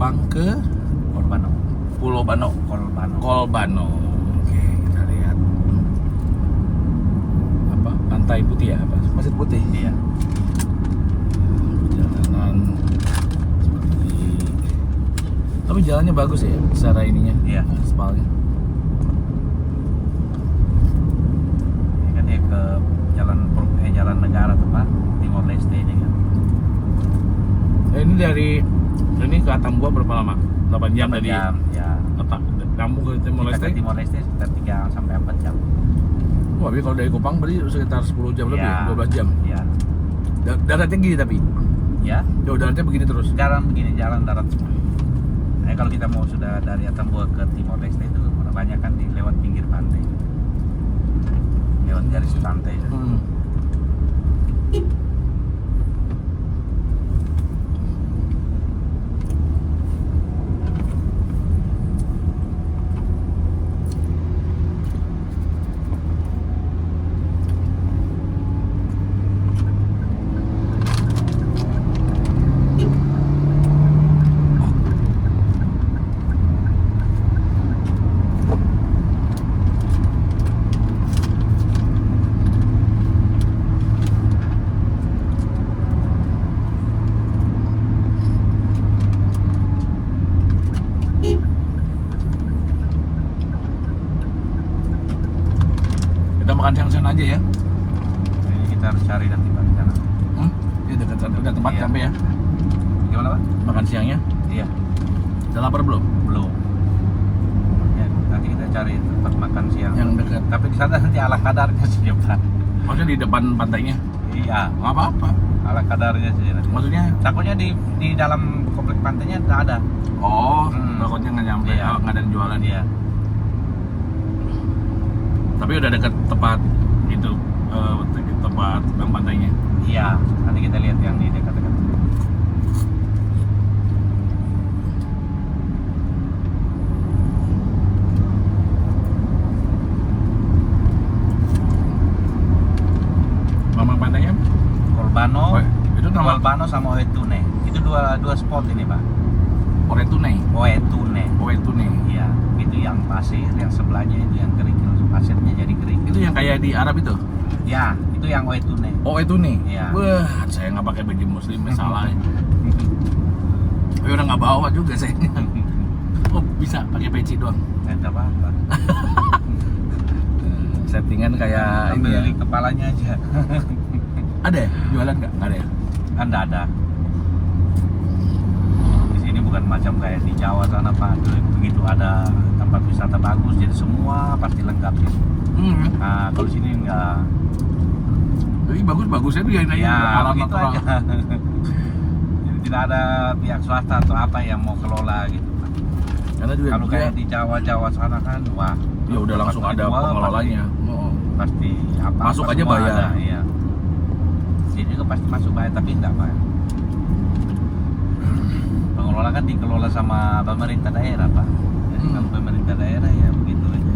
Kupang ke Kolbano. Pulau Bano. Kolbano. Oke, kita lihat. Apa? Pantai Putih ya? Apa? Pasir Putih. Iya. Jalanan seperti, tapi jalannya bagus ya secara ininya. Iya. Aspalnya. Ini kan dia ke jalan negara tuh Pak, Timor Leste ini kan. Ini dari ini ke Atambua berapa lama? 8 jam tadi. Jam, ya. Apa? Kampung ke Timor Kita Leste? ke Timor Leste sekitar 3 sampai 4 jam. Wah, tapi kalau dari Kupang berarti sekitar 10 jam lebih, Ya. 12 jam. Iya. Daratnya gini tapi. Ya. Daratnya begini terus. Jalan begini, jalan darat semua. Nah, kalau kita mau sudah dari Atambua ke Timor Leste itu banyak kan lewat pinggir pantai. Lewat garis pantai. Kita makan siang-siang aja ya. Jadi kita harus cari nanti Pak di sana. Ini dekat tempat Iya. sampai ya. Gimana Pak? Makan siangnya. Iya. Udah lapar belum? Belum. Ya, nanti kita cari tempat makan siang. Yang dekat. Tapi di sana nanti ala kadarnya sih Pak. Maksudnya di depan pantainya? Iya. Nggak apa-apa. Ala kadarnya sih nanti. Maksudnya? Takutnya di dalam komplek pantainya nggak ada. Oh, Hmm. takutnya nggak nyampe. Iya. Oh, nggak ada yang jualan. Iya. Tapi udah dekat tempat itu, tempat bang pantainya. Iya. Nanti kita lihat yang di dekat-dekat. Bang pantainya? Kolbano. Oh, itu nama Kolbano sama Oetune. Itu dua spot ini Pak. Oretune. Oetune. Oretune. Iya. Itu yang pasir, yang sebelahnya itu yang kerikil. Pasirnya jadi kerikil. Itu yang kayak di Arab itu? Ya, itu yang Oetune. Oretune. Iya. Wah, saya nggak pakai baju muslim, salah. Tapi orang nggak bawa juga saya. Oh, bisa pakai peci doang. Tidak apa-apa. Settingan kayak ini ya. Ambil kepalanya aja. Ada ya? Jualan nggak? Nggak ada ya? Anda ada. Di sini bukan macam kayak di Jawa sana Pak. Begitu ada tempat wisata bagus, jadi semua pasti lengkap gitu. Nah, kalau di sini enggak. Jadi bagus-bagus ya biarin aja Ya, alamat begitu orang. aja. Jadi tidak ada pihak swasta atau apa yang mau kelola gitu Pak. Karena juga Kalau kayak di Jawa sana kan, wah. ya udah langsung ada Wah, pengelolanya. Oh. Pasti apa Masuk aja semua bayar. ada, iya. Sini juga pasti masuk bayar tapi enggak bayar. Pengelola kan dikelola sama pemerintah daerah Pak. Jadi kalau pemerintah daerah ya begitu aja.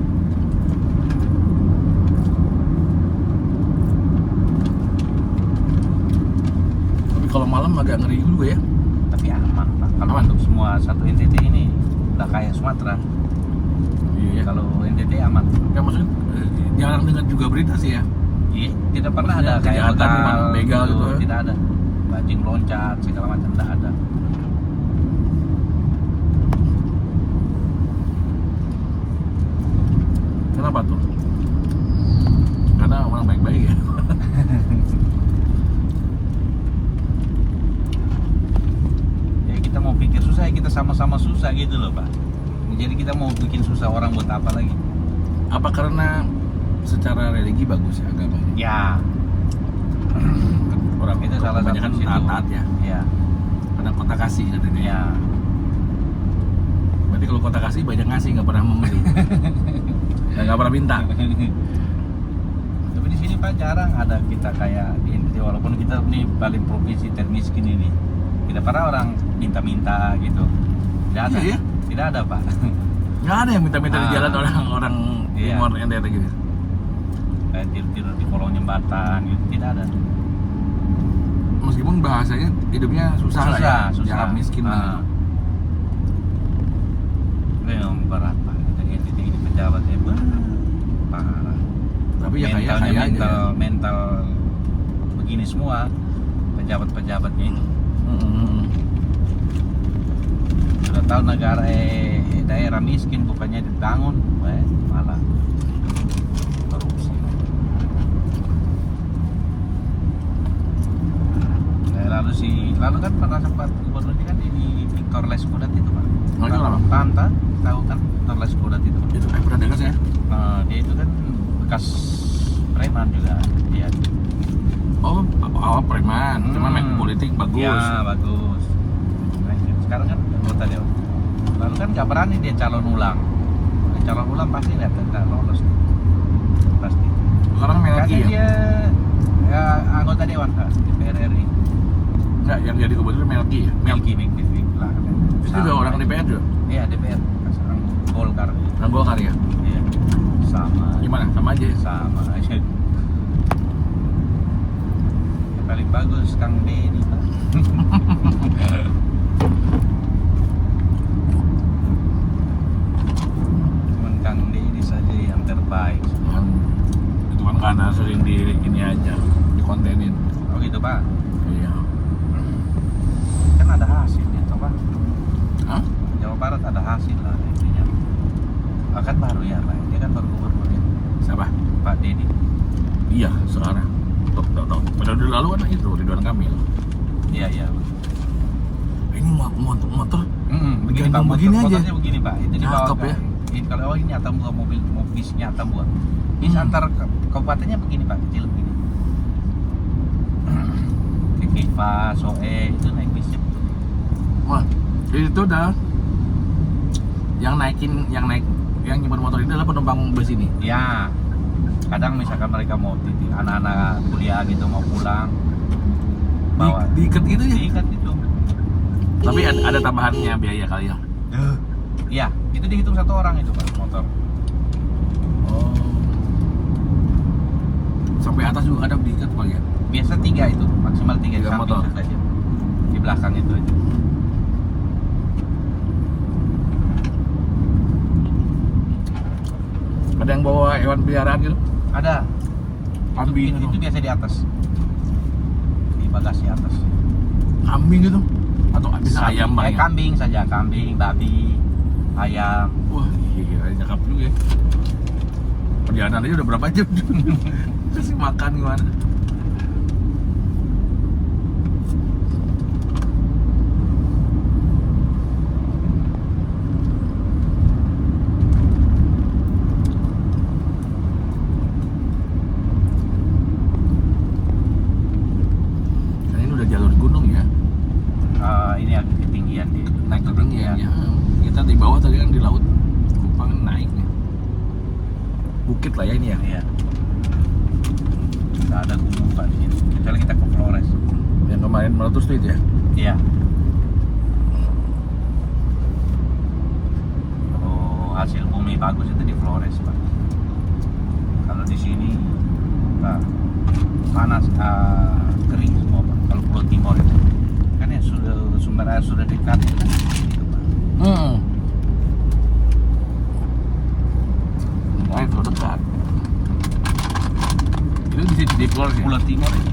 Tapi kalau malam agak ngeri juga ya. Tapi aman Pak. Kalau Aman. untuk semua satu NTT ini udah kayak Sumatera. Iya. Kalau NTT aman. Ya maksudnya jarang dengar juga berita sih ya. Iya, tidak pernah Maksudnya ada kayak kejahatan memang begal gitu ya? tidak ada. Bajing loncat segala macam tidak ada. Kenapa tuh? Karena orang baik-baik ya. Ya kita mau pikir susah ya kita sama-sama susah gitu loh Pak. Jadi kita mau bikin susah orang buat apa lagi? Apa karena secara religi bagus ya agamanya? Ya, Orang itu salah satu kebanyakan situ. taat ya. Ya, Karena kota kasih katanya. ya. Berarti kalau kota kasih banyak ngasih, nggak pernah memberi. Dan nggak pernah minta. Tapi di sini Pak jarang ada kita kayak di NTT walaupun kita nih paling provinsi termiskin ini. Tidak pernah orang minta-minta gitu. Tidak ada. Iya, ya? Tidak ada Pak. Nggak ada yang minta-minta di Ah. jalan orang Iya. Timor NTT gitu. Kayak tidur-tidur di kolong jembatan gitu tidak ada. Meskipun bahasanya hidupnya susah lah ya, Susah. jangan miskin lah. Ah. Memang berapa titik ini pejabat hebat, parah. Tapi ya kaya Mentalnya aja. mental begini semua pejabat-pejabatnya itu. Sudah tahu negara daerah miskin bukannya dibangun, malah korupsi. Lalu kan pernah sempat gubernur ini kan di Victor Leskodat itu Pak. Oh, itu apa? Tanta, tahu kan Victor Leskodat itu? Itu pernah dengar saya. Nah, dia itu kan bekas preman juga dia. Oh, preman. Cuma main politik bagus. Ya, bagus. Nah, sekarang kan anggota dewan. Lalu kan nggak berani dia calon ulang. Calon ulang pasti nggak lolos. Pasti. Sekarang main lagi Karena ya? dia anggota dewan Kak, DPR RI. Enggak, yang jadi gubernur Melki ya? Melki. Itu juga orang DPR juga? Iya, DPR. Sekarang Golkar. Orang Golkar ya? Iya. Sama. Gimana? Sama aja ya? Sama aja. Yang paling bagus Kang Denny Pak. Cuman Kang Denny saja yang terbaik. Itu kan karena sering di ini aja, dikontenin. Oh gitu Pak. Iya. Kan ada hasilnya toh Pak. Hah? Jawa Barat ada hasil lah intinya. Akan baru ya Pak. Dia kan baru gubernur ya. Siapa? Pak Denny. Iya, sekarang. Tok. Periode lalu kan itu Ridwan Kamil. Iya. Ini motor Begini Pak, Gantung begini aja. motornya begini Pak. Itu di bawah Cakep ya. Ini kalau ini atau mobil bisnya atau buat. Bis antar kabupatennya begini Pak, kecil begini. Ke Kiva, Soe itu naik bisnya. Wah, itu udah yang nyimpan motor ini adalah penumpang bus ini. Ya. Kadang misalkan mereka mau anak-anak kuliah gitu mau pulang bawa Diikat gitu ya? diikat itu. Tapi ada tambahannya biaya kali ya. Iya, itu dihitung satu orang itu Pak motor. Oh. Sampai atas juga kadang diikat kali ya. Biasa 3 itu, maksimal 3 Tiga samping motor. saja. Di belakang itu aja. Ada yang bawa hewan peliharaan gitu? Ada. Kambing itu gitu. biasa di atas. Di bagasi atas. Kambing gitu? Atau bisa ayam Bang, ya? Kambing saja, kambing, babi, ayam. Wah, iya, cakep juga ya. Perjalanan aja udah berapa jam? Kasih makan gimana? Nah, ini udah jalur gunung ya? Ini agak ketinggian di Naik ke tinggi ya. Kita di bawah tadi kan di laut. Kupang naik nih. Bukit lah ya ini ya. Iya. Nggak ada gunung Pak di sini. Kecuali kita ke Flores. Yang kemarin meletus tuh itu ya. Iya. Kalau hasil bumi bagus itu di Flores Pak. Kalau di sini Pak, panas, kering semua Pak. Kalau Pulau Timur itu kan yang sudah sumber air sudah dekat itu kan gitu Pak. Air kalau dekat. Itu di Flores ya? Pulau Timur itu.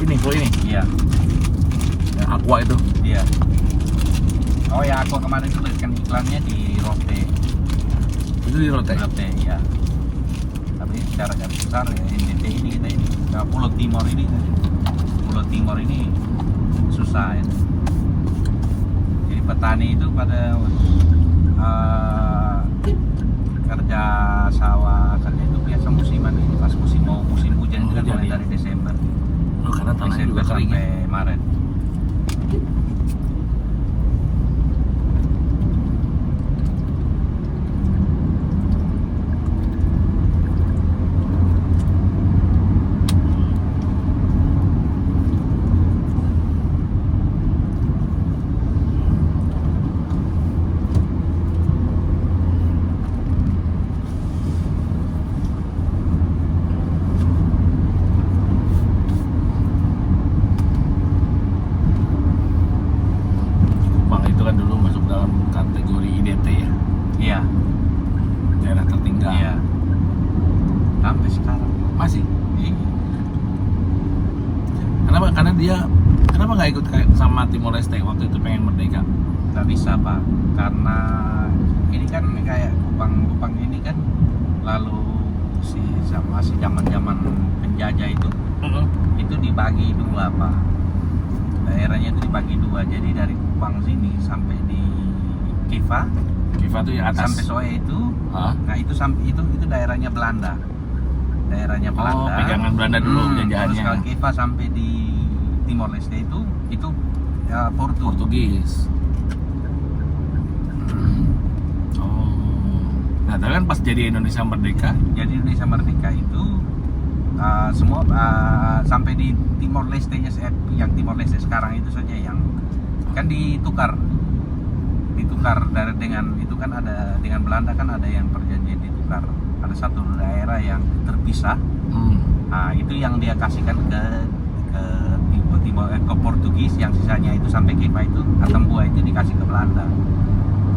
Ini, Pulau ini. Iya. Yang Aqua itu. Iya. Oh ya, aku kemarin itu berikan iklannya di Rote. Itu di Rote. Rote, iya. Tapi secara garis besar ya NTT ini kita ini. Nah, Pulau Timur ini, Pulau Timur ini susah ya. Jadi petani itu pada kerja sawah kerja itu biasa musiman ini. Pas musim hujan itu kan mulai Jadi. dari Desember. Oh, karena tanahnya Desember juga kering ya. sampai Maret. dia kenapa nggak ikut kayak sama Timor Leste waktu itu pengen merdeka? Nggak bisa Pak, karena ini kan kayak Kupang ini kan lalu masih zaman penjajah itu dibagi dua Pak, daerahnya itu dibagi dua, jadi dari Kupang sini sampai di Kiva tuh ya atas sampai Soe itu. Hah? Nah itu daerahnya Belanda, Oh, pegangan Belanda dulu Terus penjajahannya. kalau Kiva sampai di Timor Leste itu ya, Portugis. Oh. Nah, tapi kan pas jadi Indonesia merdeka, Jadi Indonesia merdeka itu semua sampai di Timor Leste-nya, yang Timor Leste sekarang itu saja yang kan ditukar dari dengan itu kan ada dengan Belanda kan ada yang perjanjian ditukar, ada satu daerah yang terpisah. Nah, itu yang dia kasihkan ke Portugis, yang sisanya itu sampai Kiva itu Atambua itu dikasih ke Belanda.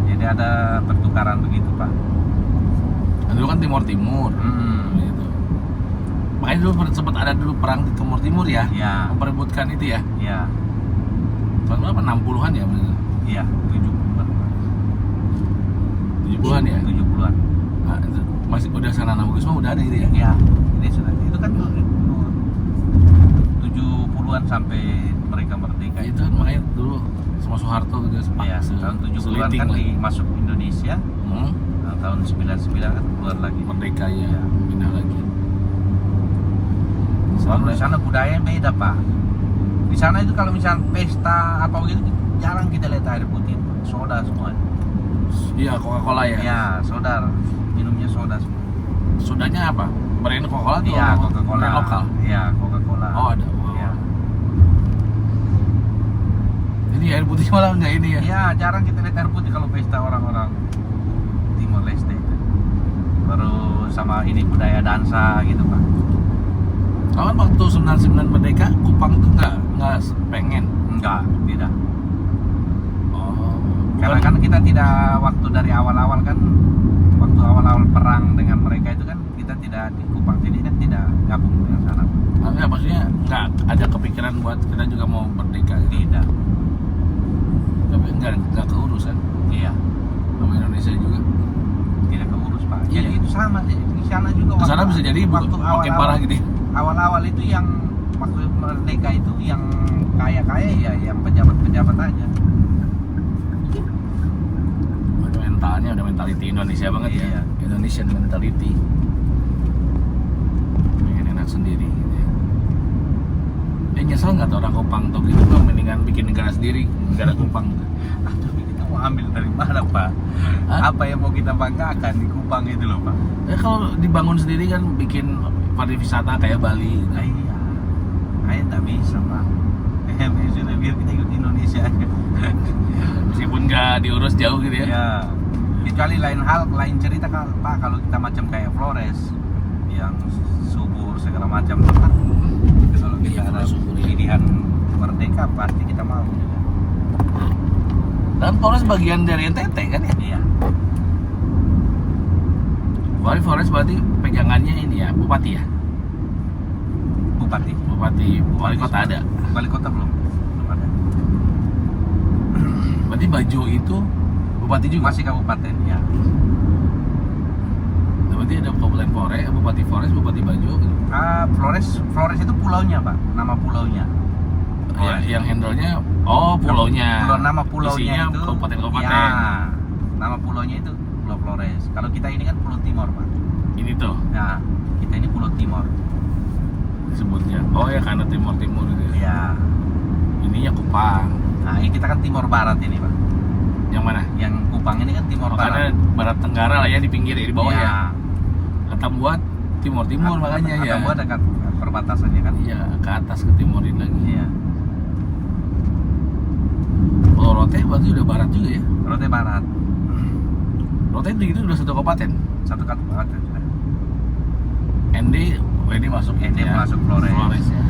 Jadi ada pertukaran begitu Pak. dulu kan Timur gitu. Makanya dulu sempat ada dulu perang di Timur ya, Ya. memperebutkan itu ya. Ya, Tahun berapa? 60-an ya bener? iya 70-an. 70-an ya? 70-an. Nah, itu masih udah Sarana Bagus mah udah ada gitu ya? Ya, ini sudah itu kan 70-an sampai mereka merdeka. Nah, itu kan makanya dulu sama Soeharto juga Ya, tahun 70-an seliting kan lah. masuk Indonesia. Hmm, Nah, tahun 99 kan keluar lagi. merdeka ya, Ya. pindah lagi. Kalau di sana budaya beda Pak. Di sana itu kalau misal pesta apa begitu jarang kita lihat air putih, soda semua. Iya, Coca-Cola ya. Ya, soda, minumnya soda semua. Sodanya apa? Brand Coca-Cola atau Iya, Coca-Cola. brand lokal? Iya, Coca-Cola. Oh, ada. Wow. Iya. Jadi air putih malah nggak ini ya? Iya, jarang kita lihat air putih kalau pesta orang-orang Timor Leste itu. Baru sama ini budaya dansa gitu Pak. Kalau kan waktu 99 merdeka, Kupang tuh nggak pengen. Enggak, tidak. Oh, Karena bukan- kan kita tidak waktu dari awal-awal kan, waktu awal-awal perang dengan mereka itu kan kita tidak di Kupang, jadi kan tidak gabung dengan sana. Enggak, maksudnya nggak ada kepikiran buat kita juga mau merdeka gitu. Tidak. Tapi nggak keurus kan Iya, sama Indonesia juga. tidak keurus Pak. Iya. Jadi itu sama di sana juga. Di sana bisa jadi waktu makin parah gitu ya. Awal-awal itu yang waktu merdeka itu yang kaya-kaya ya, yang pejabat-pejabat aja. Udah mentalnya, udah mentality Indonesia banget Iya. ya. Indonesian mentality. Pengen enak sendiri gitu ya. Nyesel nggak tuh orang Kupang tuh gitu, bang, mendingan bikin negara sendiri, negara Kupang. Tapi kita mau ambil dari mana Pak? Hah? Apa yang mau kita banggakan di Kupang itu loh Pak? Ya kalau dibangun sendiri kan bikin pariwisata kayak Bali gitu. Nah, iya, kayak tak bisa Pak. Sudah biar kita ikut Indonesia aja. Meskipun nggak diurus jauh gitu ya. Ya, kecuali lain cerita Pak, kalau kita macam kayak Flores yang subur segala macam tuh Pak. Kalau kita Iya, ada Flores subur, ya. pilihan merdeka pasti kita mau juga. Dan Flores bagian dari NTT kan ya. Iya. Flores berarti pegangannya ini ya, bupati ya. Bupati. Wali kota ada. Wali kota belum ada. Berarti Bajo itu bupati juga. Masih kabupaten ya. Nah, berarti ada Kabupaten Flores, Bupati Flores, Bupati Bajo gitu. Flores itu pulaunya Pak, nama pulaunya. Ya, yang handle-nya pulaunya. Nama pulaunya isinya itu kabupaten-kabupaten. Ya, nama pulaunya itu Pulau Flores. Kalau kita ini kan Pulau Timor Pak. Ini tuh Nah, kita ini Pulau Timor. disebutnya. Oh ya, karena timur-timur gitu ya. Ya. Ininya Kupang. Nah, ini kita kan Timor Barat ini Pak. Yang mana? Yang Kupang ini kan Timor Karena Barat. barat tenggara lah ya, di pinggir ya, di bawah ya. Atambua timur-timur makanya ya. Atambua dekat perbatasannya kan. Iya, ke atas ke timurin lagi. Iya. Kalau Rote berarti udah barat juga ya. Rote Barat. Rote itu udah satu kabupaten. Satu kabupaten sudah. ND masuk ND ya. masuk Flores. Flores ya.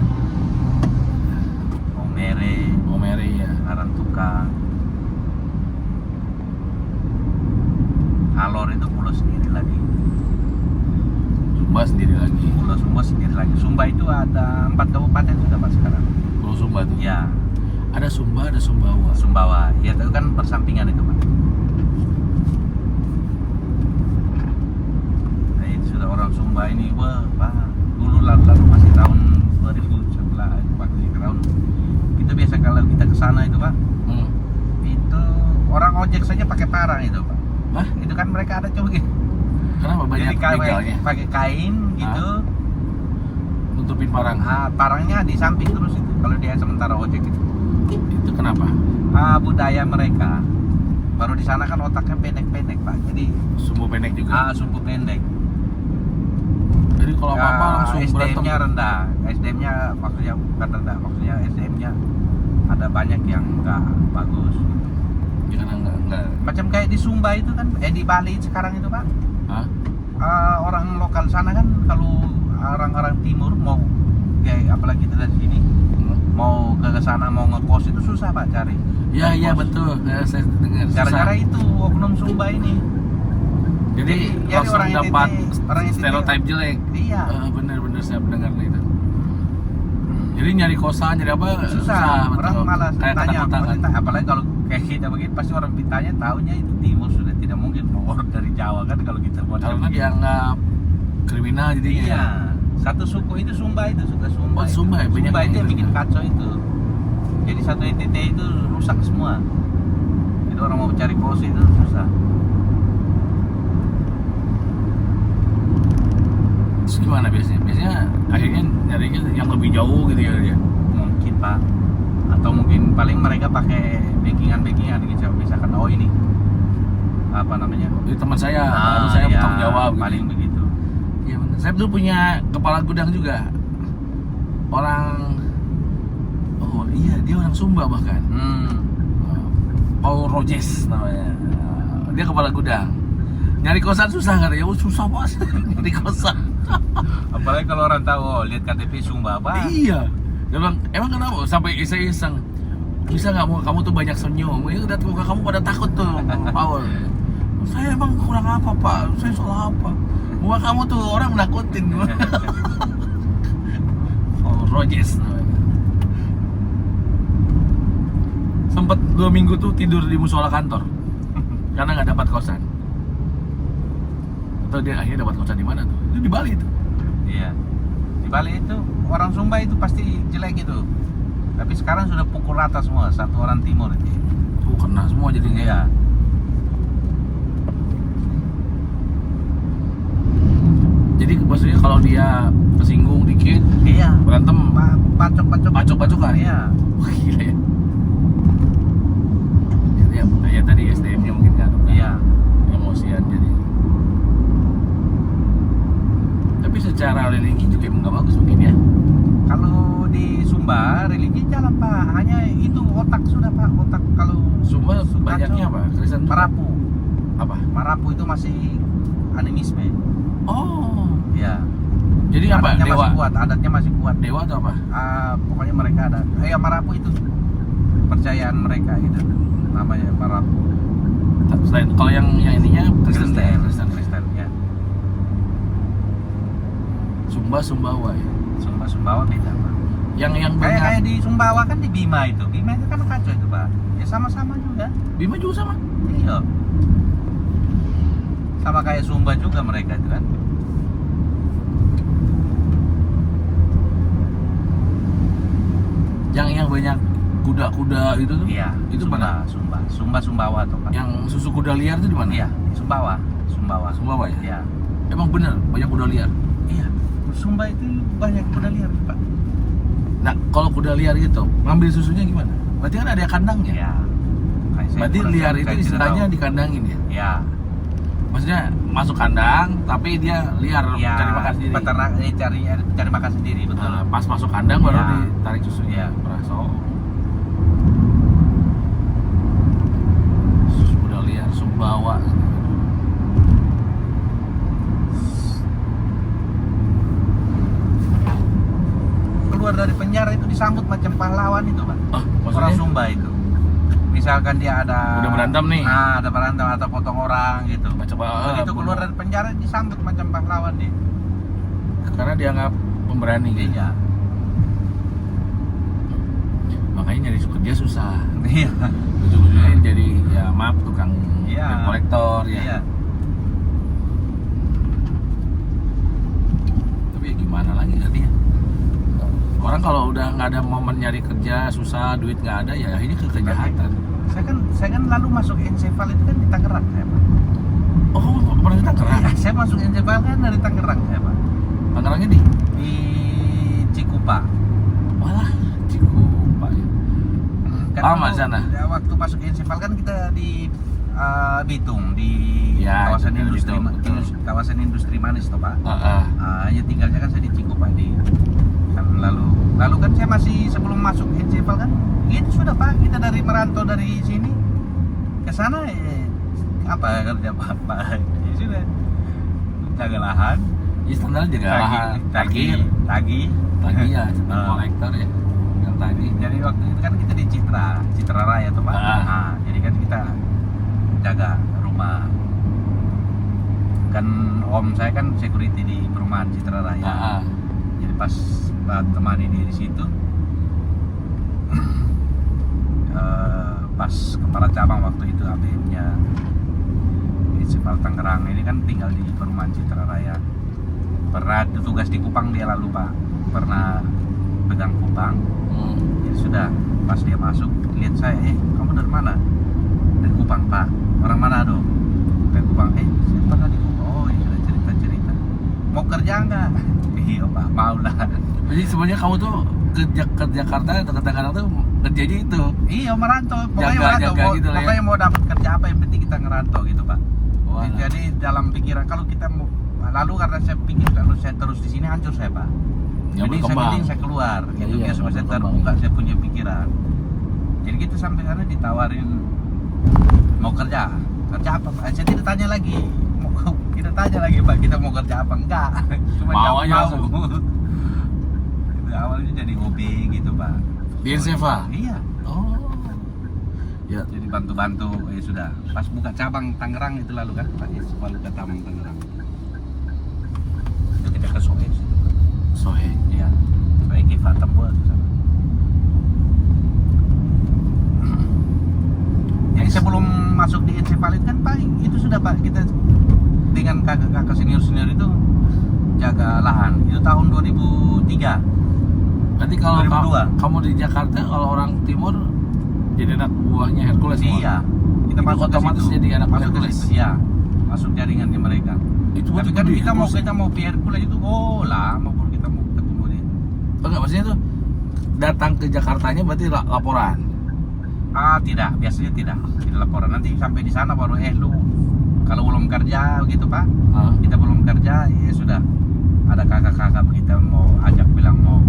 Omere ya. Arantuka. Alor itu pulau sendiri lagi. Sumba sendiri lagi. Pulau Sumba sendiri lagi. Sumba itu ada 4 kabupaten sudah Pak sekarang. Pulau Pulau Sumba tuh. Ya, Ada Sumba, ada Sumbawa. Sumbawa. Ya itu kan bersampingan itu Pak. Nah, itu sudah orang Sumba ini, wah Pak. Dulu lalu masih tahun 2011 waktu itu tahun. Kita biasa kalau kita ke sana itu Pak, itu orang ojek saja pakai parang itu Pak. Hah? Itu kan mereka ada coba gitu. Kenapa banyak Jadi begalnya? pakai kain gitu. Nutupin parang. Parangnya di samping terus itu kalau dia sementara ojek itu. Itu kenapa? Budaya mereka. Baru di sana kan otaknya pendek-pendek Pak. Jadi Sumbu pendek juga. sumbu pendek. Jadi kalau apa-apa langsung berantem. SDM-nya rendah. SDM-nya maksudnya bukan rendah, maksudnya SDM-nya ada banyak yang enggak bagus gitu. Ya, karena enggak. Macam kayak di Sumba itu kan, di Bali sekarang itu Pak. Hah? Orang lokal sana kan kalau orang-orang timur mau kayak apalagi kita dari sini mau ke sana mau ngekos itu susah Pak cari. Iya, Cari iya kos. betul. Ya, saya dengar. Gara-gara itu oknum Sumba ini. Jadi Jadi langsung orang dapat NTT, orang NTT. stereotip jelek. Iya. Bener-bener saya mendengar itu. Jadi nyari kosan, nyari apa Susah. Orang betul. malas Kayak tanya, ketakutan kan. apalagi kalau kayak kita begini pasti orang pitanya tahunya itu timur sudah tidak mungkin mau orang dari Jawa kan kalau kita buat Karena begini. dianggap kriminal jadinya. Iya. Satu suku itu Sumba itu suka Sumba. Oh, Sumba ya, banyak Sumba yang itu yang gitu. bikin kacau itu. Jadi satu NTT itu rusak semua. Jadi orang mau cari pos itu susah. Terus gimana biasanya? Biasanya akhirnya nyarinya yang lebih jauh gitu ya dia. Mungkin Pak. Atau mungkin paling mereka pakai backingan gitu. Misalkan ini apa namanya? Jadi teman saya, saya iya, bertanggung jawab gitu. paling begitu. Iya benar. Saya dulu punya kepala gudang juga. Orang iya dia orang Sumba bahkan. Paul Rojes namanya. Dia kepala gudang. Nyari kosan susah katanya. Oh susah bos. Nyari kosan. Apalagi kalau orang tahu lihat KTP Sumba apa? Iya. Dia bilang emang kenapa? Sampai iseng-iseng. Bisa nggak mau kamu tuh banyak senyum? Ya udah muka kamu pada takut tuh, Paul. Saya emang kurang apa Pak? Saya salah apa? Muka kamu tuh orang menakutin. Paul Rojes namanya. Sempet 2 minggu tuh tidur di musola kantor karena nggak dapat kosan. Atau dia akhirnya dapat kosan di mana tuh? Itu di Bali tuh. Iya. Di Bali itu orang Sumba itu pasti jelek itu. Tapi sekarang sudah pukul rata semua, satu orang timur itu. Kena semua jadinya. Iya. Jadi maksudnya kalau dia kesinggung dikit, Iya. berantem, Pacok-pacokan. Iya. wah gila ya. Ya tadi SDM-nya mungkin kan. Iya. Emosian jadi. Tapi secara religi juga emang nggak bagus mungkin ya. Kalau di Sumba religi jalan Pak, hanya itu otak sudah Pak, otak kalau Sumba kacau. banyaknya apa? Kristen tuh? Marapu. Apa? Marapu itu masih animisme. Oh. Iya. Jadi apa? Adatnya Dewa. masih kuat, adatnya masih kuat. Dewa atau apa? Pokoknya mereka ada. Marapu itu percayaan mereka gitu. Namanya Marapu. Selain kalau yang ininya Kristen ya, Kristen ya. Sumbawa ya. Sumbawa beda Pak. Yang Kayak banyak di Sumbawa kan di Bima itu. Bima itu kan kacau itu Pak. Ya sama-sama juga. Bima juga sama. Iya. Sama kayak Sumba juga mereka itu kan. Yang banyak kuda-kuda itu tuh. Iya. Itu mana? Sumbawa tuh Pak. Yang susu kuda liar itu di mana? Iya. Sumbawa. Sumbawa ya. Iya. Emang bener banyak kuda liar. Iya. Sumba itu banyak kuda liar Pak. Nah, kalau kuda liar gitu, ngambil susunya gimana? Berarti kan ada kandangnya. Iya. Berarti liar itu istilahnya dikandangin ya. Iya. Maksudnya masuk kandang, tapi dia liar Iya. cari makan sendiri. Peternak cari makan sendiri betul. Nah, pas masuk kandang baru Iya. ditarik susunya. Iya. Peraso. Susu kuda liar Sumbawa. Keluar dari penjara itu disambut macam pahlawan itu Pak. Ah, Orang maksudnya? Sumba itu. Misalkan dia ada Udah berantem nih. ada berantem atau potong orang gitu. Begitu keluar bunuh. dari penjara disambut macam pahlawan dia. Karena dianggap pemberani gitu. Iya. makanya nyari kerja susah. Iya. Ujung-ujungnya jadi ya maaf tukang Iya. debt collector ya. Iya. Tapi ya gimana lagi nanti ya. Orang kalau udah nggak ada momen nyari kerja susah, duit nggak ada ya ini ke kejahatan. Saya kan lalu masuk Encefal itu kan di Tangerang saya, Pak. Oh, kamu pernah di Tangerang? Iya, saya masuk Encefal kan dari Tangerang saya, Pak. Tangerangnya di? Di Cikupa. Walah, Cikupa ya. Kan Lama dulu, sana? ya, waktu masuk Encefal kan kita di Bitung, di Ya, kawasan di industri, Bitung, betul. kawasan industri manis toh, Pak. Heeh. Ya tinggalnya kan saya di Cikupa di kan lalu kan saya masih sebelum masuk Encefal kan itu sudah Pak, kita dari merantau dari sini ke sana apa kerja Pak ya sudah jaga lahan, Ya standar jaga lahan, tagih tagi ya, cuma kolektor ya, yang tadi. jadi waktu itu kan kita di Citra Raya tuh Pak. Nah, jadi kan kita jaga rumah kan om saya kan security di perumahan Citra Raya. Jadi pas temani dia di situ pas kepala cabang waktu itu ABM-nya Encefal Tangerang ini kan tinggal di perumahan Citra Raya. Pernah tugas di Kupang dia lalu Pak, pernah pegang Kupang. Ya sudah, pas dia masuk lihat saya, kamu dari mana? Dari Kupang Pak. Orang Manado. Dari Kupang. Saya pernah di Kupang. Oh ya sudah cerita. Mau kerja nggak? Iya Pak, mau lah. Jadi sebenarnya kamu tuh ke Jakarta, ke Tangerang tuh kerjanya itu. Iya merantau, pokoknya Jaga merantau. gitu lah ya. Pokoknya mau dapat kerja apa yang penting kita ngerantau gitu Pak. Wah. Jadi dalam pikiran kalau kita mau lalu karena saya pikir kalau saya terus di sini hancur saya Pak. Ya, Jadi saya berkembang. mending saya keluar gitu Iya, biar supaya saya berkembang. terbuka saya punya pikiran. Jadi kita sampai sana ditawarin mau kerja apa Pak? Saya tidak tanya lagi. Kita tanya lagi Pak, kita mau kerja apa enggak? Cuma Mau jawab aja langsung. Itu awalnya jadi hobi gitu Pak. Di Encefal? Iya. Oh. Ya, Jadi bantu-bantu ya sudah. Pas buka cabang Tangerang itu lalu kan Pak Encefal buka cabang Tangerang. Itu kita ke Soes itu. sohe. Iya. Soe Kifatam buat ke sana. Jadi sebelum masuk di Encefal itu kan Pak itu sudah Pak kita dengan kakak-kakak senior itu jaga lahan. Itu tahun 2003. Berarti kalau 2002. kamu di Jakarta, kalau orang timur jadi anak buahnya Hercules semua? Iya. Kita Itu masuk ke otomatis situ. jadi anak masuk ke Hercules? situ. Iya. Masuk jaringannya mereka. Itu Tapi waktu kan di kita Hercules. mau Hercules itu lama baru kita mau ketemu dia. Enggak, maksudnya tuh datang ke Jakartanya berarti laporan. Tidak, biasanya tidak laporan. Nanti sampai di sana baru lu kalau belum kerja begitu Pak. Ah. Kita belum kerja ya sudah. Ada kakak-kakak kita mau ajak bilang mau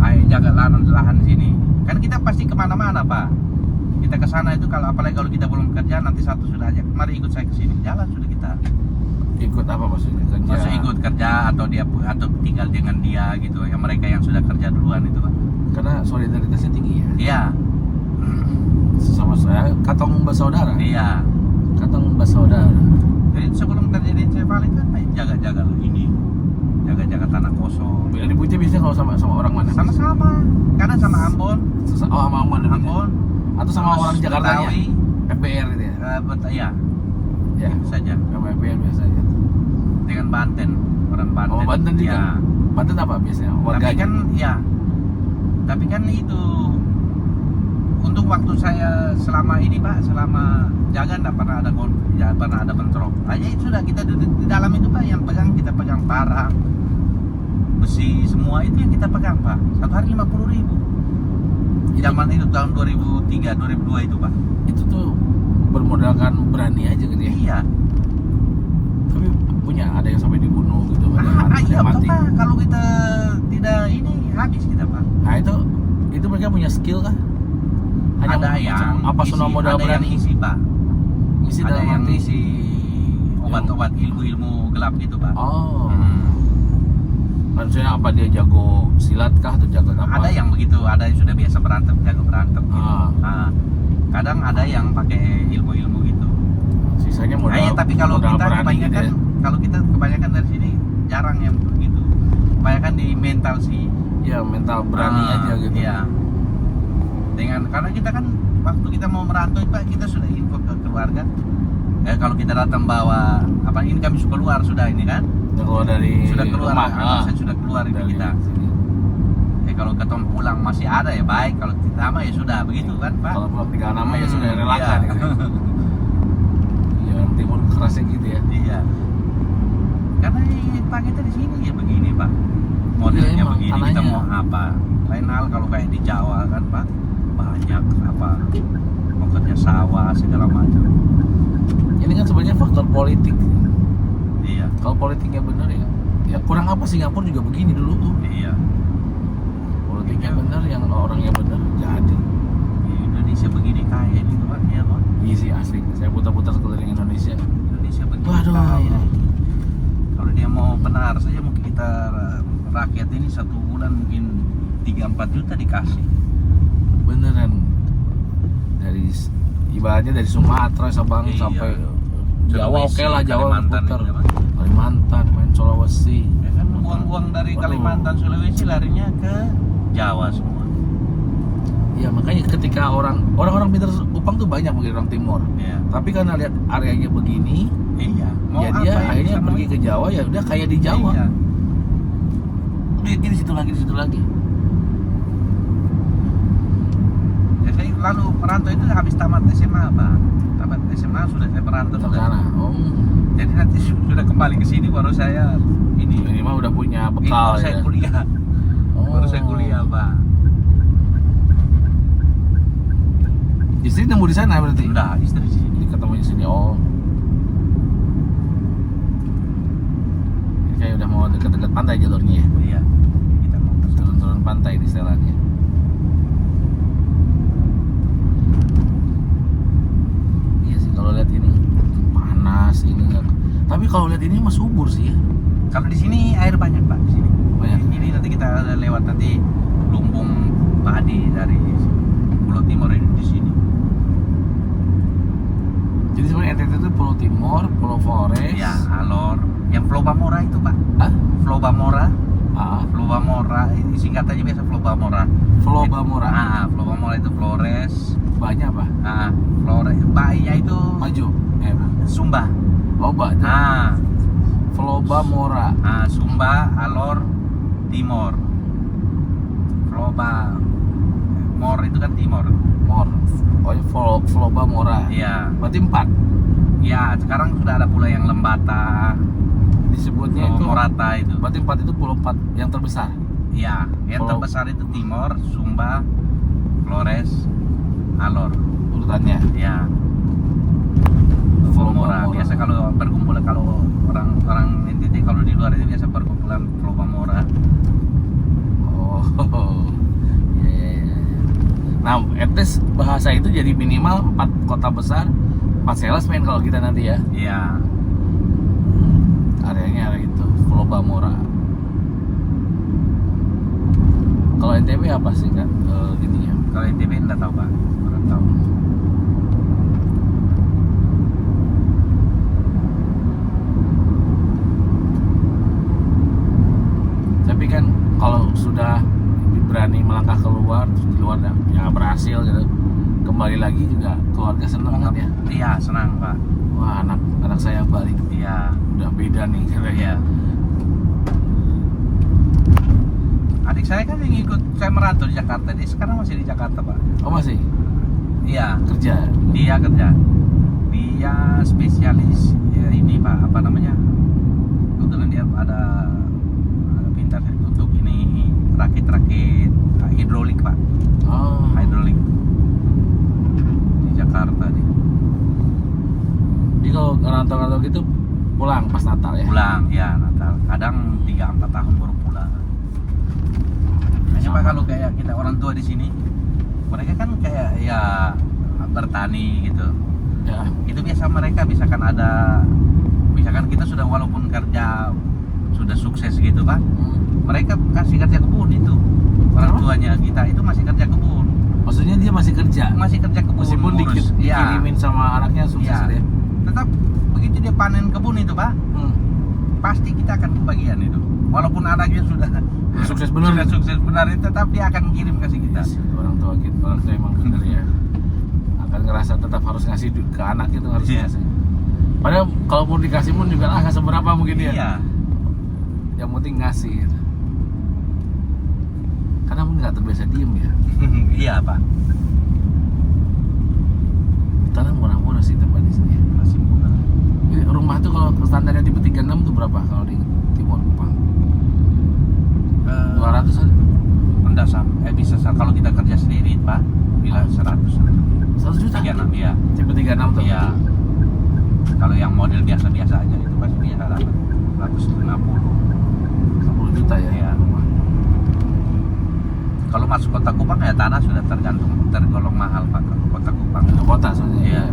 ayo jaga lahan sini. Kan kita pasti kemana-mana Pak. Kita ke sana itu apalagi kalau kita belum kerja nanti satu sudah ajak, mari ikut saya ke sini. Jalan sudah kita. Ikut apa maksudnya? Kerja? Masuk ikut kerja atau tinggal dengan dia gitu. Yang mereka yang sudah kerja duluan itu Pak. Karena solidaritasnya tinggi ya. Iya. Sesama saya, katong bersaudara. Iya. Katong bersaudara. Jadi sebelum terjadi Encefal itu kan jaga-jaga ini. Jaga-jaga tanah kosong. Bila ributnya biasanya kalau sama orang mana? Sama-sama. Kadang sama Ambon. Oh, sama Ambon ributnya. Ambon. Atau sama Terus orang Jakartanya? Betawi. FBR itu ya? Iya. Ya, Itu saja. sama FBR biasanya. Dengan Banten. Orang Banten. Oh, Banten juga? Ya. Banten apa biasanya? Tapi Warganya? kan ya. Tapi kan itu untuk waktu saya selama ini Pak, selama jaga enggak pernah ada pernah ada bentrok. Aja itu sudah kita di dalam itu Pak yang pegang kita pegang parang, besi semua itu yang kita pegang Pak. Satu hari 50.000. Zaman itu tahun 2003 2002 itu Pak. Itu tuh bermodalkan berani aja gitu ya. Iya. Tapi punya ada yang sampai dibunuh gitu, ada Iya yang mati. Pak, kalau kita tidak ini habis kita Pak. Nah itu mereka punya skill kah? Hanya Ada yang apa isi, semua modal ada berani? yang isi Pak. Isi Ada dalam yang arti isi obat-obat ilmu gelap gitu Pak. oh, Hmm. maksudnya apa dia jago silat kah atau jago apa? Ada yang begitu, ada yang sudah biasa berantem, jago berantem gitu. Ah. Nah, kadang ada yang pakai ilmu-ilmu gitu. Sisanya modal. Nah, ya, tapi kalau modal kita berani gitu kebanyakan, ya. kalau kita kebanyakan dari sini jarang yang begitu. Kebanyakan di mental sih. Ya mental berani aja gitu. Iya. dengan karena kita kan waktu kita mau merantau Pak, kita sudah info ke keluarga. Kalau kita datang bawa apa ini kami sudah keluar sudah ini kan? Keluar dari Sudah keluar, rumah. saya sudah keluar itu Dari kita. sini. Kalau ketemu pulang masih ada ya baik, kalau kita mah ya sudah begitu kan Pak. Kalau belum tinggal nama ya sudah relakan. Iya. Gitu. Iya, orang timur kerasnya gitu ya. Iya. Karena Pak kita di sini ya begini Pak. Modelnya Iya, emang, begini kita tanahnya. mau apa? Lain hal kalau kayak di Jawa kan Pak, banyak apa mau kerja sawah segala macam. Ini kan sebenarnya faktor politik. Iya. Kalau politiknya benar ya kurang apa Singapura juga begini dulu tuh. Iya. Politiknya benar, yang orangnya benar jadi. Di Indonesia begini kaya ini Pak, iya Pak. Iya sih asli. Saya putar-putar sekeliling Indonesia. Indonesia begini Waduh. kaya. Kalau dia mau benar saja mungkin kita rakyat ini satu bulan mungkin 3-4 juta dikasih. Beneran. Dari ibaratnya dari Sumatera Sabang Iya. sampai Jawa Sulawesi, oke lah, Jawa Kalimantan putar. itu, Pak. Kalimantan, main Sulawesi. Ya kan uang-uang dari Waduh. Kalimantan Sulawesi larinya ke Jawa semua. Ya makanya ketika orang-orang pintar Kupang tuh banyak mungkin orang timur. Iya. Tapi karena lihat areanya begini, Iya. ya dia yang akhirnya bisa pergi mau? ke Jawa, ya udah kayak di Jawa. Iya. Di situ lagi, di situ lagi. Ya, saya lalu merantau itu habis tamat SMA Pak. Tamat SMA sudah saya merantau Ke sudah. sana. Oh, Jadi nanti sudah kembali ke sini baru saya ini. ini mah udah punya Ini bekal baru saya ya. kuliah. Oh. Baru saya kuliah Pak. Istri nemu di sana berarti. Udah istri di sini. Jadi ketemu di sini. Oh. Ini kayak udah mau deket-deket pantai jalurnya ya. Iya. Kita mau ke sana. Turun-turun pantai di setelannya. Iya sih kalau lihat ini panas ini nggak. Tapi kalau lihat ini mah subur sih ya. Kalau di sini air banyak Pak di sini. Banyak. Ini nanti kita lewat nanti lumbung padi dari Pulau Timur ini di sini. Jadi sebenarnya NTT itu Pulau Timur, Pulau Flores. Ya, Alor. Yang Pulau Bamora itu Pak. Hah? Pulau Bamora. Ah, Pulau Bamora ini singkatannya biasa Pulau Bamora. Pulau Bamora. Pulau Bamora itu Flores. Banyak apa? Flores. Baiknya itu Maju. Sumba. Oh, banyak. Pulau Bamora. Sumba, Alor, Timor. Pulau Mor itu kan Timor. Mor. Oh, ya, Pulau Bamora. Iya. Berarti 4. Ya, sekarang sudah ada pula yang Lembata, Disebutnya Pulau itu. Morata itu. Berarti 4 itu pulau 4 yang terbesar. Iya, yang Pulau- terbesar itu Timor, Sumba, Flores, Alor. Urutannya. Ya. Pulau Pulau Mora. Bamora. Biasa kalau perkumpulan kalau orang NTT kalau di luar itu biasa perkumpulan Pulau Bamora. Oh. Iya. Nah, at least bahasa itu jadi minimal 4 kota besar, 4 salesman kalau kita nanti ya. Iya. Areanya area itu, Pulau Bamora. Kalau NTB apa sih kan ininya? Kalau NTB enggak tahu Pak. Kurang tahu. Tapi kan kalau sudah berani melangkah keluar, terus di luar ya berhasil gitu, kembali lagi juga keluarga seneng kan ya. Iya, senang Pak. Wah, anak saya balik Iya. udah beda nih katanya. Iya. Adik saya kan yang ikut saya merantau di Jakarta, dia sekarang masih di Jakarta Pak. Oh, masih Iya. kerja. Dia kerja. Dia spesialis ya ini Pak, apa namanya? Kebetulan dia ada pintar untuk ini rakit-rakit hidrolik Pak. Oh, Hidrolik di Jakarta dia. jadi kalau rantau-rantau gitu pulang pas Natal ya. Pulang ya Natal. Kadang 3-4 tahun baru pulang. Hanya Pak kalau kayak kita orang tua di sini, mereka kan kayak ya bertani gitu. Ya. Itu biasa mereka misalkan kita sudah walaupun kerja sudah sukses gitu Pak, mereka kasih kerja kebun itu orang Apa? tuanya kita itu masih kerja kebun, Maksudnya dia masih kerja. masih kerja kebun Meskipun ngurus. Iya. dikirimin sama anaknya sukses Iya. dia. Tetap begitu dia panen kebun itu Pak, pasti kita akan kebagian itu walaupun anaknya sudah Sukses benar. Sudah sukses benar itu tetap dia akan kirim kasih kita. Orang tua emang bener ya. Akan ngerasa tetap harus ngasih ke anak itu harus Iya. ngasih. Padahal kalau mau dikasih pun juga nggak seberapa mungkin ya. Iya. Yang penting ngasih. Karena mungkin nggak terbiasa diem ya. Iya Pak. Tanah murah-murah sih tempat di sini. Masih murah. Ini rumah tuh kalau standarnya tipe 36 tuh berapa kalau di Timur Kupang? 200 an? Enggak bisa kalau kita kerja sendiri Pak. Bila 100. 100 juta? 36 ya. Tipe 36 tuh? Iya. Kalau yang model biasa-biasa aja itu pasti biasa dapat 150. 10 juta ya? Iya. Rumah. Kalau masuk kota Kupang ya tanah sudah tergolong mahal Pak kalau kota Kupang. Kota soalnya. Iya.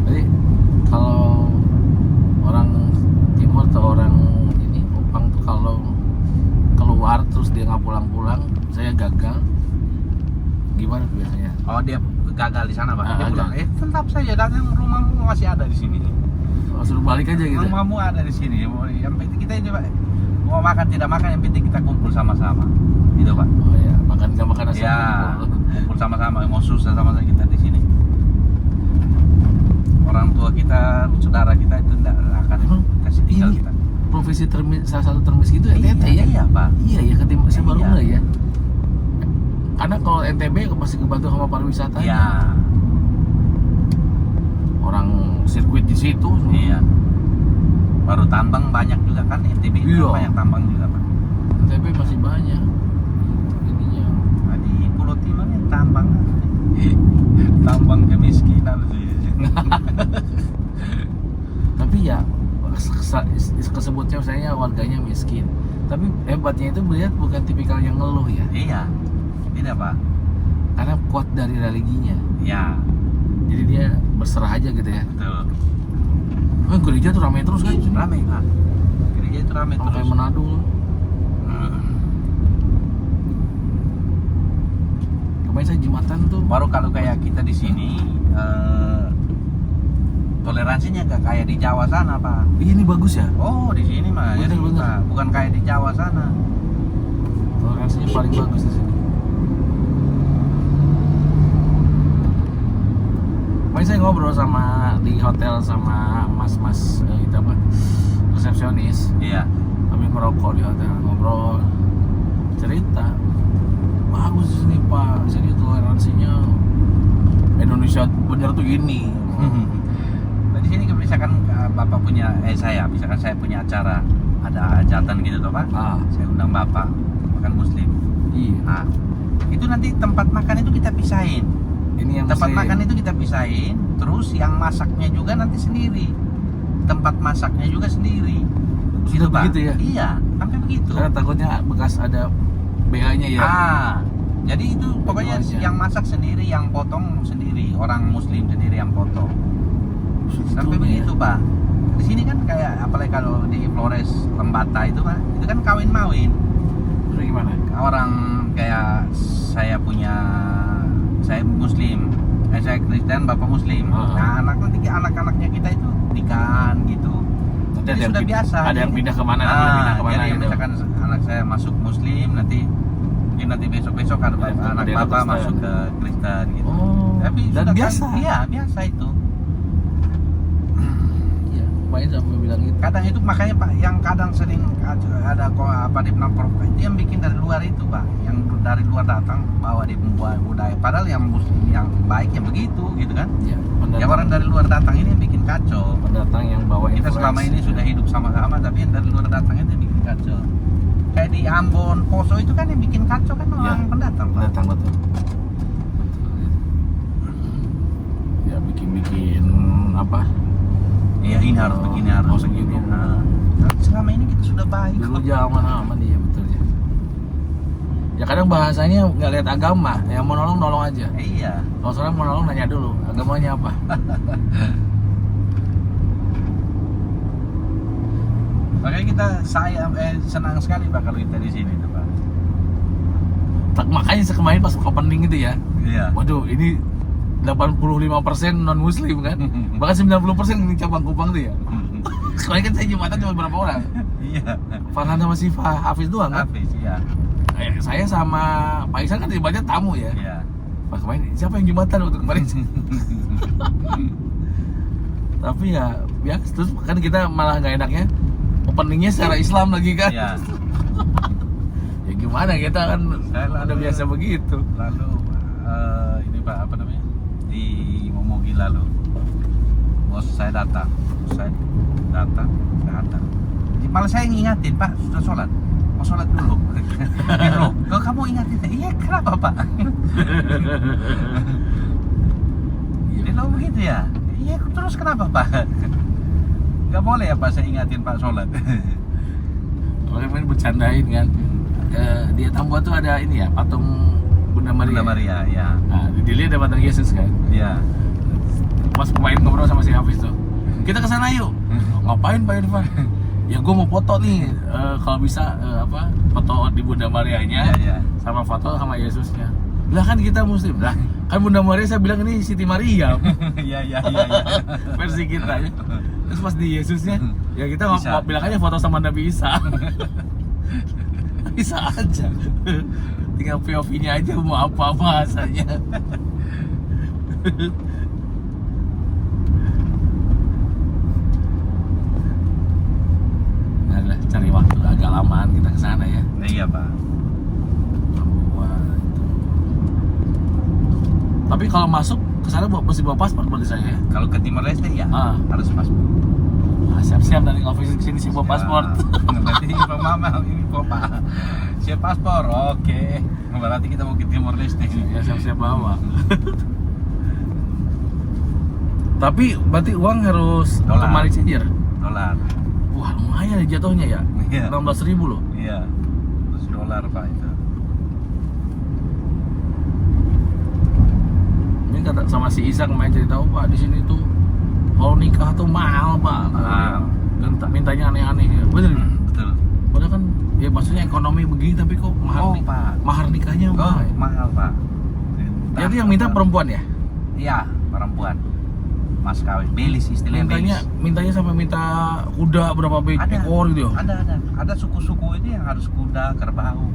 Jadi kalau orang Timur atau orang ini Kupang tuh kalau keluar terus dia nggak pulang-pulang, saya gagal. Gimana tuh biasanya? Oh dia gagal di sana Pak. Dia Gagal. pulang. Tetap saja datang rumahmu masih ada di sini. Oh, suruh balik aja gitu. Rumahmu ada di sini. Yang penting kita ini Pak. Mau makan tidak makan yang penting kita kumpul sama-sama. Gitu Pak. Oh ya, makan nggak makan asal Ya, kumpul. kumpul sama-sama, mau susah sama kita di sini. Orang tua kita, saudara kita itu tidak akan Emang kasih tinggal ini kita. Profesi salah satu termiskin itu NTT ya? Iya Pak. Iya ya, ketimbang saya baru Iya. nggak ya. Karena kalau NTB pasti kebantu sama pariwisata. Iya. Orang sirkuit di situ. Iya. Baru tambang banyak juga kan NTB itu Iya. banyak tambang juga Pak. NTB masih banyak. Ininya. Nah, di Pulau Timur ini tambang. Tambang kemiskinan sih. Tapi ya kesebutnya misalnya warganya miskin. Tapi hebatnya itu melihat bukan tipikal yang ngeluh ya. Iya. Tidak Pak. Karena kuat dari religinya. Ya, Jadi dia berserah aja gitu ya. betul. Gereja tuh ramai terus kan? Ramai Pak. Gereja itu ramai Sampai terus. Manado. Kemarin saya Jumatan tuh. Baru kalau kayak kita di sini toleransinya gak kayak di Jawa sana Pak. Ini bagus ya. Oh di sini mah Bener, jadi bener. Pak, bukan kayak di Jawa sana. Toleransinya paling bagus di sini. Kemarin saya ngobrol sama di hotel sama mas-mas itu apa resepsionis. Iya. Kami merokok di hotel, ngobrol, cerita. Bagus di sini Pak, di sini toleransinya Indonesia bener tuh gini. Nah, di sini misalkan Bapak punya misalkan saya punya acara ada hajatan gitu toh Pak. Ah, Saya undang Bapak makan muslim. iya. Nah, itu nanti tempat makan itu kita pisahin. Ini yang Tempat muslim. makan itu kita pisahin, terus yang masaknya juga nanti sendiri. Tempat masaknya juga sendiri. Sudah begitu ya? Iya, sampai begitu. Karena takutnya bekas ada BH-nya ya. Jadi itu pokoknya Itu aja. yang masak sendiri, yang potong sendiri, orang muslim sendiri yang potong. Sampai Segitunya begitu, Pak. Di sini kan kayak apalagi kalau di Flores Lembata itu Pak, itu kan kawin-mawin. Terus gimana? Orang kayak saya muslim, saya Kristen, bapak muslim. Ah. Nah, anak-anaknya kita itu nikahan gitu. Nanti Jadi sudah biasa. Ada yang pindah kemana, ada yang pindah kemana jadi gitu. misalkan anak saya masuk muslim, nanti besok ada Ada anak yang bapak Kristen. masuk ke Kristen gitu. Oh, Tapi dan sudah biasa. Iya, biasa itu. Iya, Bapaknya sampai bilang gitu. Kadang itu makanya Pak, yang kadang sering ada di Pemprov itu yang bikin dari luar itu Pak, yang dari luar datang bawa di pembuat budaya. Padahal yang muslim yang baik yang begitu gitu kan. Iya, Yang orang dari luar datang ini yang bikin kacau. pendatang yang bawa Kita selama ini influence. sudah hidup sama-sama, tapi yang dari luar datang itu yang bikin kacau. Kayak di Ambon, Poso itu kan yang bikin kacau kan orang Ya, pendatang Pak. pendatang betul. Ya bikin apa? Iya ini harus begini harus Oh, begini. segitu. Nah, selama ini kita sudah baik. Dulu kok. aja aman-aman dia betul ya. Ya kadang bahasanya nggak lihat agama, yang mau nolong aja. Iya. Kalau seorang mau nolong nanya dulu agamanya apa. Makanya kita senang sekali Pak kalau kita di sini tuh Pak. Makanya kemarin pas opening itu ya, Iya. waduh ini 85% non muslim kan. Bahkan 90% ini cabang Kupang tuh ya. Soalnya kan saya Jumatan cuma berapa orang? Iya. Farhan sama si Hafiz doang kan? Hafiz, iya. Saya sama Pak Isan kan banyak tamu ya. Iya. Pas kemarin siapa yang Jumatan waktu kemarin? Tapi ya terus kan kita malah nggak enaknya openingnya secara Islam lagi kan. Iya. Ya gimana, kita kan Saya udah biasa begitu. Lalu ini Pak, apa namanya? Di Momogi lalu. Bos saya datang. Nggak datang. Malah saya ngingatin, Pak, sudah sholat. Mau sholat dulu. Loh, kalau kamu ingatin, iya kenapa Pak? Jadi lo begitu ya? Iya, terus kenapa Pak? Gak boleh ya Pak, saya ingatin Pak sholat. Orang main bercandain kan. Di Tambua tuh ada ini ya, patung Bunda Maria. Bunda Maria, ya. Nah, di Dili ada patung Yesus kan. Iya. Pas pemain ngobrol sama si Hafiz tuh, kita kesana yuk. Ngapain Pak Irfan? Ya gue mau foto nih, kalau bisa foto di Bunda Marianya, Iya. sama foto sama Yesusnya. Lah kan kita muslim, lah kan Bunda Maria saya bilang ini Siti Maria. Iya. Versi kita ya. Terus pas di Yesusnya, ya kita Isa. bilang aja foto sama Nabi Isa. Bisa aja. Tinggal POV-nya aja mau apa bahasanya. Nah, cari waktu agak lamaan kita ke sana ya. Iya Pak. Wah, itu. Tapi kalau masuk ke sana mesti bawa paspor berarti saya ya. Kalau ke Timor Leste ya harus paspor. Siap-siap dari office sini sih bawa paspor. Berarti ini Pak Mama, ini Pak. Siap paspor, oke. Berarti kita mau ke Timor Leste. Ya siap-siap bawa. Tapi berarti uang harus Dolar. money changer. Dolar. Wah lumayan ya jatuhnya ya. Iya. 16.000 loh. Iya. Terus dolar Pak itu. Ini kata sama si Isa kemarin cerita, oh Pak di sini tuh kalau nikah tuh mahal Pak. Mahal. Dan mintanya aneh-aneh ya. Bener nih. Betul. Padahal kan ya maksudnya ekonomi begini tapi kok Pak. mahar nikahnya mahal. Ya? Mahal Pak. Jadi yang minta perempuan ya? Iya, perempuan. Mas kawin, belis istilahnya belis. Mintanya sampai minta kuda berapa ekor gitu ya? Ada suku-suku ini yang harus kuda, kerbau.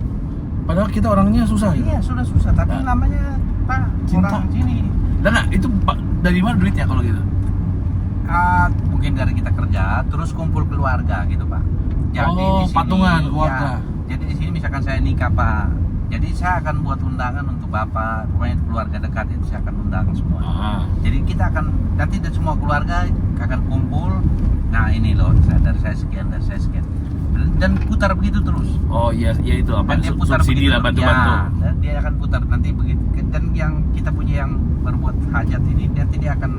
Padahal kita orangnya susah gitu. Iya, sudah susah, tapi namanya Pak, Cinta. orang sini. Dan itu Pak, dari mana duitnya kalau gitu? Mungkin dari kita kerja, terus kumpul keluarga gitu Pak. Jadi Oh, di sini, patungan keluarga. Ya, jadi di sini misalkan saya nikah Pak, jadi saya akan buat undangan untuk Bapak, pokoknya keluarga dekat itu saya akan undang semua. Jadi kita akan, nanti semua keluarga akan kumpul. Nah ini loh, dari saya sekian, dan putar begitu terus. Oh iya, iya itu apa? Dan dia putar Subsidi begitu, lah, bantu-bantu. ya, dan dia akan putar nanti begitu. Dan yang kita punya yang berbuat hajat ini, nanti dia akan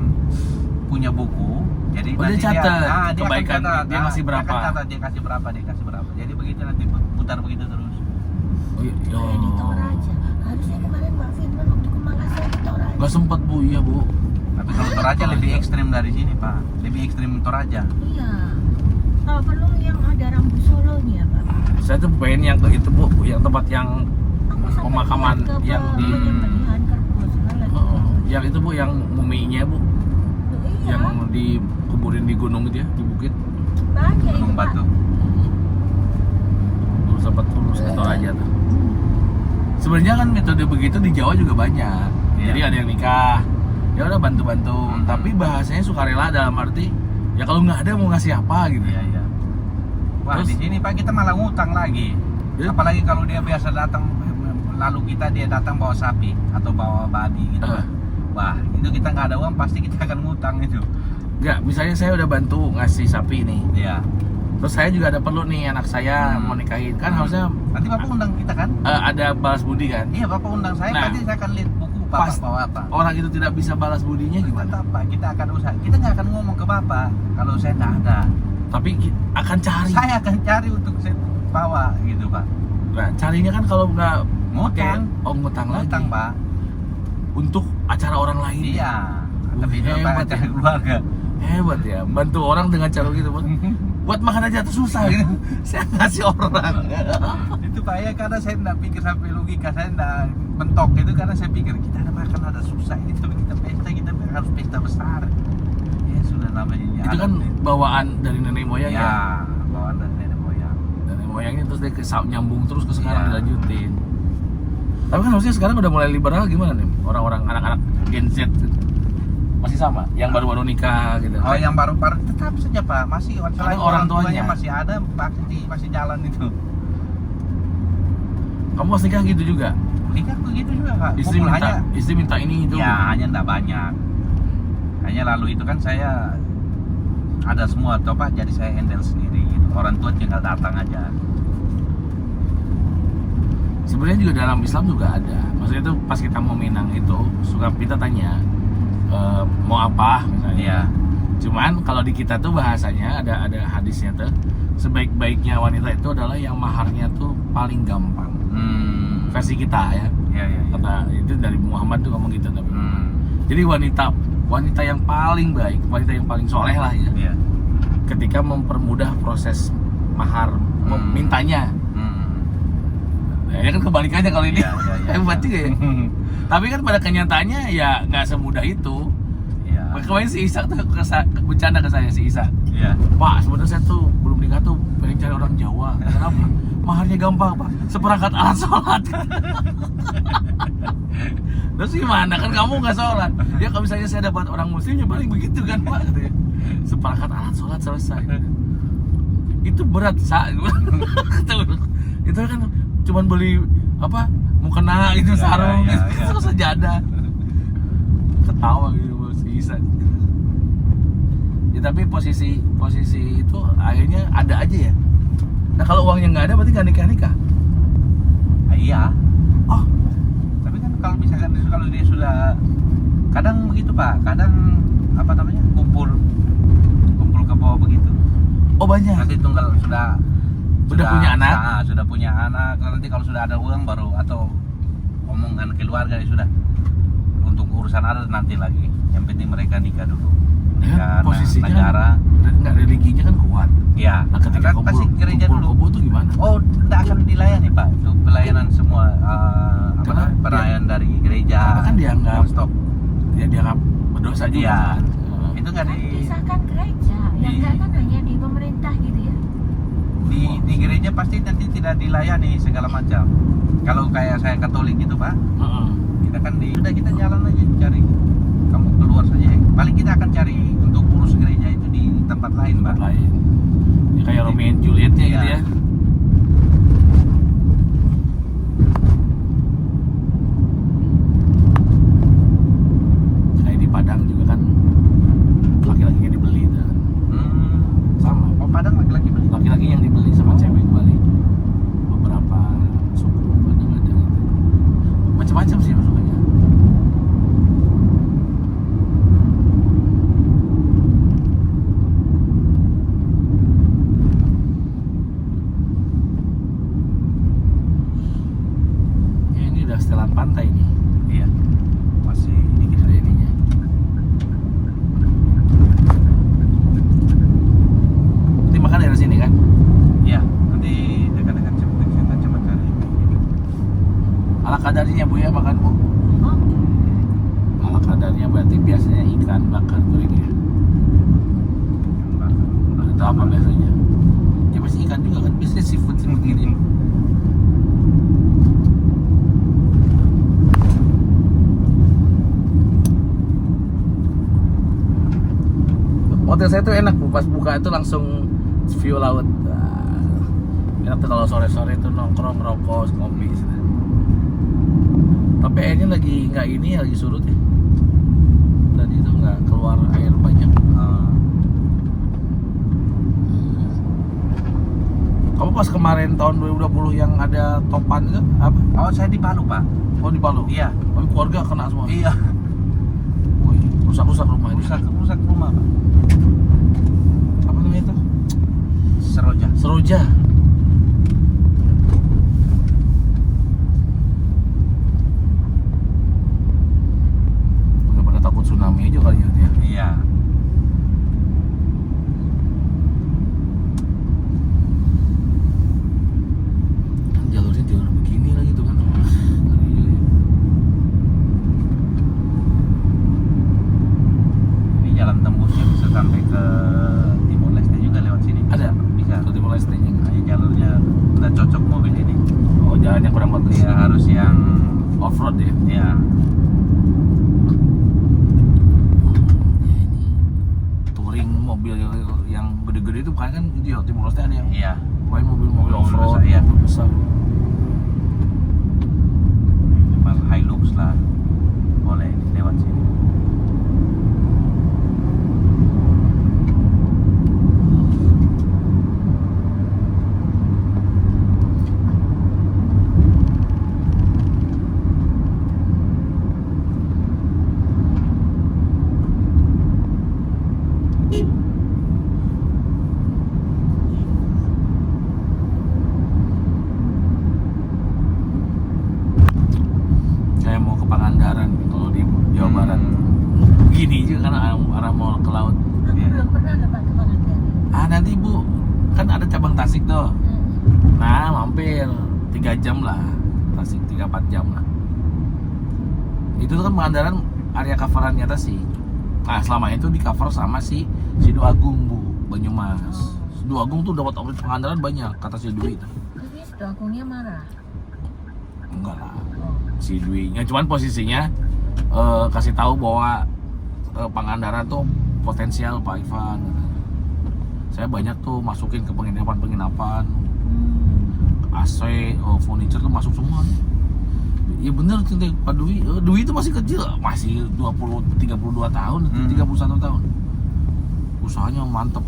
punya buku. Jadi Oh, nanti dia catat dia akan kebaikan, catat, dia ngasih berapa. Dia akan catat, dia kasih berapa. Jadi begitu nanti putar begitu terus. Oh iya, Kayak di Toraja. Harusnya kemarin Mbak Firman waktu ke Makassar di Toraja. nggak sempat Bu, iya Bu. Tapi kalau Toraja lebih ekstrim dari sini Pak, lebih ekstrim Toraja. Iya. Kalau perlu yang ada rambu solonya, Pak. Saya tuh pengen yang ke itu Bu, yang tempat yang Aku sampai pemakaman lihat ke yang di penyembelihan kerbau segala gitu. yang itu Bu, yang muminya Bu, Iya. yang dikuburin di gunung gitu ya, di bukit. Banyak itu, Gunung Pak. Batu. Terus sempat lulus ke Toraja tuh. Sebenarnya kan metode begitu di Jawa juga banyak. Iya. Jadi ada yang nikah, ya udah bantu-bantu. Tapi bahasanya sukarela dalam arti ya kalau nggak ada mau ngasih apa gitu. Iya. Wah, Terus- di sini Pak kita malah ngutang lagi. Ya. Apalagi kalau dia biasa datang, lalu dia datang bawa sapi atau bawa babi gitu. Ah. Wah, itu kita nggak ada uang, pasti kita akan ngutang itu. Nggak, misalnya saya udah bantu ngasih sapi nih. Iya. Terus saya juga ada perlu nih anak saya mau nikahin. Kan harusnya Nanti Bapak undang kita kan? ada balas budi kan. Iya, Bapak undang saya, Nah. nanti saya akan lihat buku Bapak Pas bawa apa. orang itu tidak bisa balas budinya gimana? Tetap Pak, kita akan usaha. Kita nggak akan ngomong ke Bapak kalau saya nggak ada. Tapi akan cari. Saya akan cari untuk saya bawa gitu Pak. Nah, carinya kan kalau nggak Ngutang. ngutang lagi. Ngutang Pak. Untuk acara orang lain. Iya. Tapi itu Pak hebat acara ya. keluarga. Hebat ya, bantu orang dengan cara gitu. Buat makan aja tuh susah gitu. Saya ngasih orang. Itu Pak ya, karena saya enggak pikir sampai logika, saya enggak mentok itu karena saya pikir kita ada makan ada susah ini, tapi kita pesta harus pesta besar. Ya sudah namanya Itu adat kan nih. bawaan dari nenek moyang ya. Ya, bawaan dari nenek moyang. Nenek moyangnya terus dia nyambung terus ke sekarang Iya. dilanjutin. Tapi kan harusnya sekarang udah mulai liberal gimana nih orang-orang anak-anak Gen Z masih sama yang baru-baru nikah gitu. Oh, yang baru-baru tetap saja Pak, masih selain orang orang tuanya. tuanya masih ada, masih jalan itu. Kamu pas nikah gitu juga? Nikah begitu juga Pak. Istri Kumpul minta, hanya, istri minta ini itu. ya hanya enggak banyak. Hanya lalu itu kan saya ada semua coba jadi saya handle sendiri gitu. Orang tua tinggal datang aja. Sebenarnya juga dalam Islam juga ada. Maksudnya itu pas kita mau minang itu suka kita tanya mau apa misalnya. Iya. Cuman kalau di kita tuh bahasanya ada hadisnya tuh sebaik-baiknya wanita itu adalah yang maharnya tuh paling gampang. Versi kita ya. Iya, iya, iya. Kata itu dari Muhammad tuh ngomong gitu Nabi. Jadi wanita yang paling baik, wanita yang paling soleh lah ya. Iya. Ketika mempermudah proses mahar mintanya. Ya kan kebalikannya kalau ini. Iya, iya, iya. Hebat juga ya. Tapi kan pada kenyataannya ya nggak semudah itu. Iya. Kemarin si Ishak tuh bercanda ke saya si Ishak. Iya. Pak sebenarnya saya tuh belum nikah tuh pengen cari orang Jawa. Kenapa? Maharnya gampang Pak, seperangkat alat sholat. Terus gimana kan kamu nggak sholat? Ya kalau misalnya saya dapat orang muslim ya paling begitu kan Pak. Gitu ya. Seperangkat alat sholat selesai. Itu berat itu kan cuman beli apa mukena itu Ya, sarung ya, ya. terus sejadah ketawa gitu bos bisa ya tapi posisi itu akhirnya ada aja ya. Nah kalau uangnya nggak ada berarti nggak nikah Iya. oh Tapi kan kalau misalkan kalau dia sudah kadang begitu Pak, kadang apa namanya kumpul ke bawah begitu. oh banyak Nanti tunggal sudah punya anak? sudah punya anak. Nanti kalau sudah ada uang baru atau omongan keluarga ya sudah untuk urusan adat nanti lagi. Yang penting mereka nikah dulu. ya, Nikah posisinya negara. nggak religinya kan kuat. Ya. Nah ketika Kan pasti gereja dulu. kumpul tuh gimana? Oh, tidak akan dilayani Pak. Itu pelayanan semua Karena pelayanan dari gereja. karena kan dianggap non-stop. ya dianggap berdosa juga Iya. kan. Itu nggak Kan di disahkan gereja, yang enggak kan hanya di pemerintah gitu ya. di gereja pasti nanti tidak dilayani segala macam. Kalau kayak saya Katolik gitu Pak, Heeh. kita kan sudah kita jalan aja cari. Kamu keluar saja. Paling kita akan cari untuk urus gereja itu di tempat lain Pak. lain ya, kayak Romeo and Juliet ya gitu Iya. ya. Kayak di Padang juga kan laki-lakinya dibeli tuh. Sama Oh Padang laki-laki beli. laki-laki yang dibeli sama cewek balik beberapa suku Padang ada gitu macam-macam sih maksudnya. Ya, ini udah setelan pantai nih Iya. Masih dikit. ada ininya. Nanti makan dari sini kan? Iya. Nanti dekat-dekat Cemekari. Ala kadarnya Bu ya makan Bu. Oh, Ala kadarnya berarti biasanya ikan bakar goreng ya. Atau apa biasanya? Ya pasti ikan juga kan biasanya seafood sih begini. Hotel saya tuh enak Bu, pas buka itu langsung view laut. Enak tuh kalau sore-sore itu nongkrong, ngerokok, ngopi. Tapi airnya lagi nggak ini, lagi surut ya. Tadi itu nggak keluar air banyak. Kamu pas kemarin tahun 2020 yang ada topan itu apa? Oh saya di Palu Pak. Oh di Palu? Iya. Oh keluarga kena semua? Iya. Wih, rusak-rusak rumah ini. Rusak rumah Pak. Apa namanya itu? Seroja. Seroja. Udah pada takut tsunami aja kali ya. Iya. Kan jalurnya jalur begini lagi tuh kan. Ngeri juga ya. makanya kan di Timur Leste ada yang Iya. main mobil-mobil Mobil off-road, besar, iya. mobil besar. Memang Hilux lah. Boleh lewat sini. Saya mau ke Pangandaran kalau di Jawa Barat. Gini juga karena arah mau ke laut. Aku Iya. belum pernah dapat ke Pangandaran. Nanti Bu, kan ada cabang Tasik tuh. Hmm. Nah, mampir 3 jam lah. Tasik 3-4 jam lah. Itu tuh kan Pangandaran area coverannya Tasik. Nah, selama itu di cover sama si Sido Agung, Bu, Banyumas. Sido Agung tuh dapat objek Pangandaran banyak kata si Dwi itu. Tapi sudah akunya marah. Enggak lah. Oh. Si Dwi nya cuman posisinya kasih tahu bahwa Pangandaran tuh potensial Pak Ivan. Saya banyak tuh masukin ke penginapan AC, furniture tuh masuk semua. Iya bener cinta Pak Dwi. Dwi itu masih kecil, masih 32 tahun, 31 tahun. Usahanya mantep.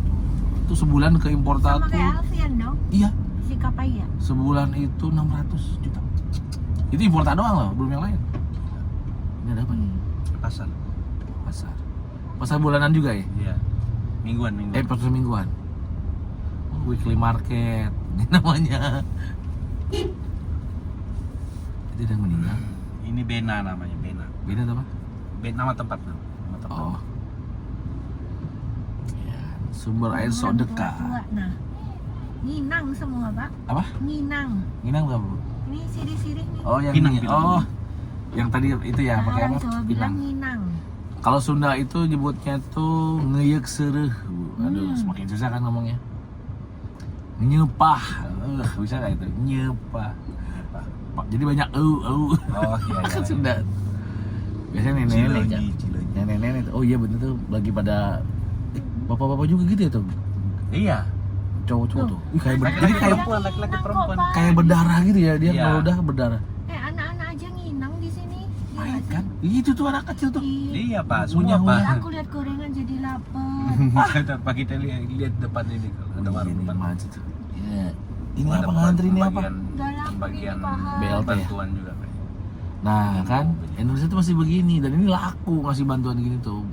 Itu sebulan ke impor Sama tato. kayak Alfian dong, Iya, si Kapaya. sebulan itu 600 juta. Itu impor tato doang loh, belum yang lain. Ini ada apa nih? Pasar. Pasar. Pasar bulanan juga ya? Iya. Mingguan. Pasar mingguan. Weekly market. Ini namanya. Itu udah meninggal. Ini Bena namanya, Bena. Beda apa? Nama tempat. Nama tempat. Oh. Ya, sumber air Orang Sodeka. tua-tua. Nah, nginang semua Pak. Apa? Nginang. Nginang berapa, Bu? Ini sirih-sirih nih. Oh, yang Pinang, ini. Pinang. Oh. Yang tadi itu ya, Nah, pakai orang apa? Jawa bilang nginang. Kalau Sunda itu nyebutnya tuh ngeyek sereh, Bu. Aduh, semakin susah kan ngomongnya. Nyepah. Bisa nggak itu? Nyepah. Pak, jadi banyak Oh iya. kan Sunda. Biasanya nenek-nenek kan. Cileunyi. Nenek-nenek. Oh iya bener tuh lagi pada bapak-bapak juga gitu ya tuh. Iya. Cowok-cowok tuh. Ih, kayak Laki-laki jadi kayak perempuan, laki-laki perempuan. kayak berdarah gitu ya dia Iya. kalau udah berdarah. Anak-anak aja nginang di sini. Iya Baik nggak sih? kan? Itu tuh anak kecil tuh. Iya. Iya Pak, Punya, semua Pak. punya. Aku lihat gorengan jadi lapar. Pak kita lihat depan ini kalau ada warung depan. macet tuh. Ya. Ini Ada apa ngantri ini apa? pembagian- Dalam Pembagian ini paham. BLT ya? bantuan juga Pak. Nah kan Indonesia tuh masih begini dan ini laku ngasih bantuan gini tuh.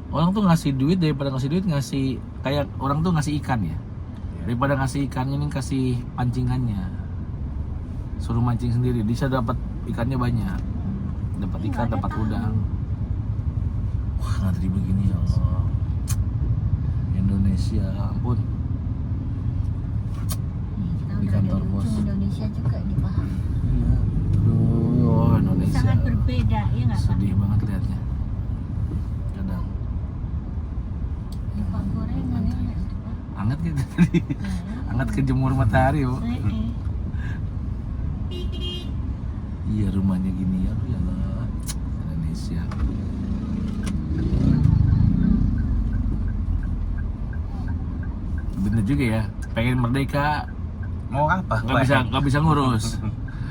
Orang tuh ngasih duit daripada ngasih duit ngasih kayak orang tuh ngasih ikan ya. Daripada ngasih ikannya ini kasih pancingannya. Suruh mancing sendiri, bisa dapat ikannya banyak. Dapat Iya, ikan, ada dapat tahu. udang. Wah, ngantri begini ya Allah. Indonesia, ampun. Nih, kita Di udah kantor ada di pos. ujung Indonesia juga dipaham. Iya. Aduh, Indonesia. Sangat berbeda, ya nggak Pak? Sedih banget liatnya. Kadang Lupa gorengan ya nggak sih, Pak? hangat gitu tadi. Hangat kejemur matahari, Bu. Iya, rumahnya gini ya, ya Allah. Indonesia. Bener juga ya, pengen merdeka Mau apa? nggak bisa ngurus.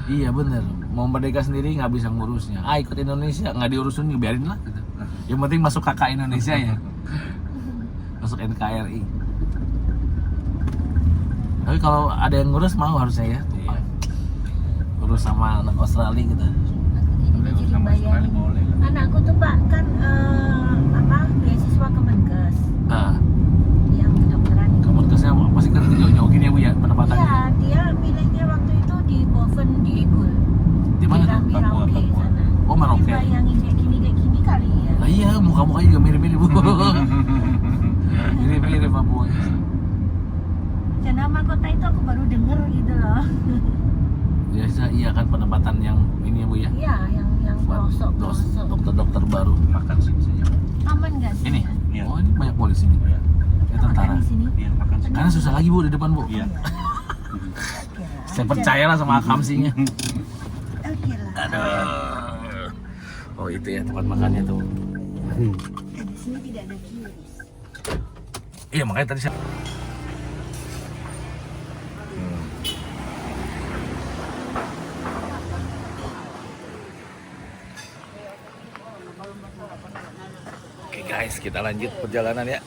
Iya bener, mau merdeka sendiri nggak bisa ngurusnya. Ikut Indonesia nggak diurusin, biarin lah gitu. Yang penting masuk KK Indonesia ya, masuk NKRI. Tapi kalau ada yang ngurus mau harusnya ya, Iya. urus sama anak Australia gitu. Aku Boleh jadi sama sekali bayangin. boleh. Anakku tuh Pak kan beasiswa Kemenkes Nah, yang kedokteran itu. kemenkesnya pasti kan jauh-jauhin ya Bu ya pendapatannya. Iya, dia milihnya waktu itu di Boven di Egul. Di mana tuh? Merauke Papua. sana. Oh, Merauke. Jadi bayangin kayak gini kali ya. Nah iya, muka-mukanya juga mirip-mirip Bu. Mirip-mirip Papua. Dan nama kota itu aku baru denger gitu loh. Biasa iya kan penempatan yang ini ya Bu ya. Iya, yang pelosok. Dokter-dokter baru. Makan sini saja. Aman nggak sih? Ini. Iya. Oh, ini banyak polisi nih. Iya. Ya tentara. Makan di sini. Iya, makan sini. Karena susah lagi Bu di depan Bu. Iya. Saya percaya lah sama akamsinya. Oke lah. Aduh. Oh itu ya tempat makannya tuh. Di sini tidak ada kios. Iya makanya tadi saya Oke guys, kita lanjut perjalanan ya.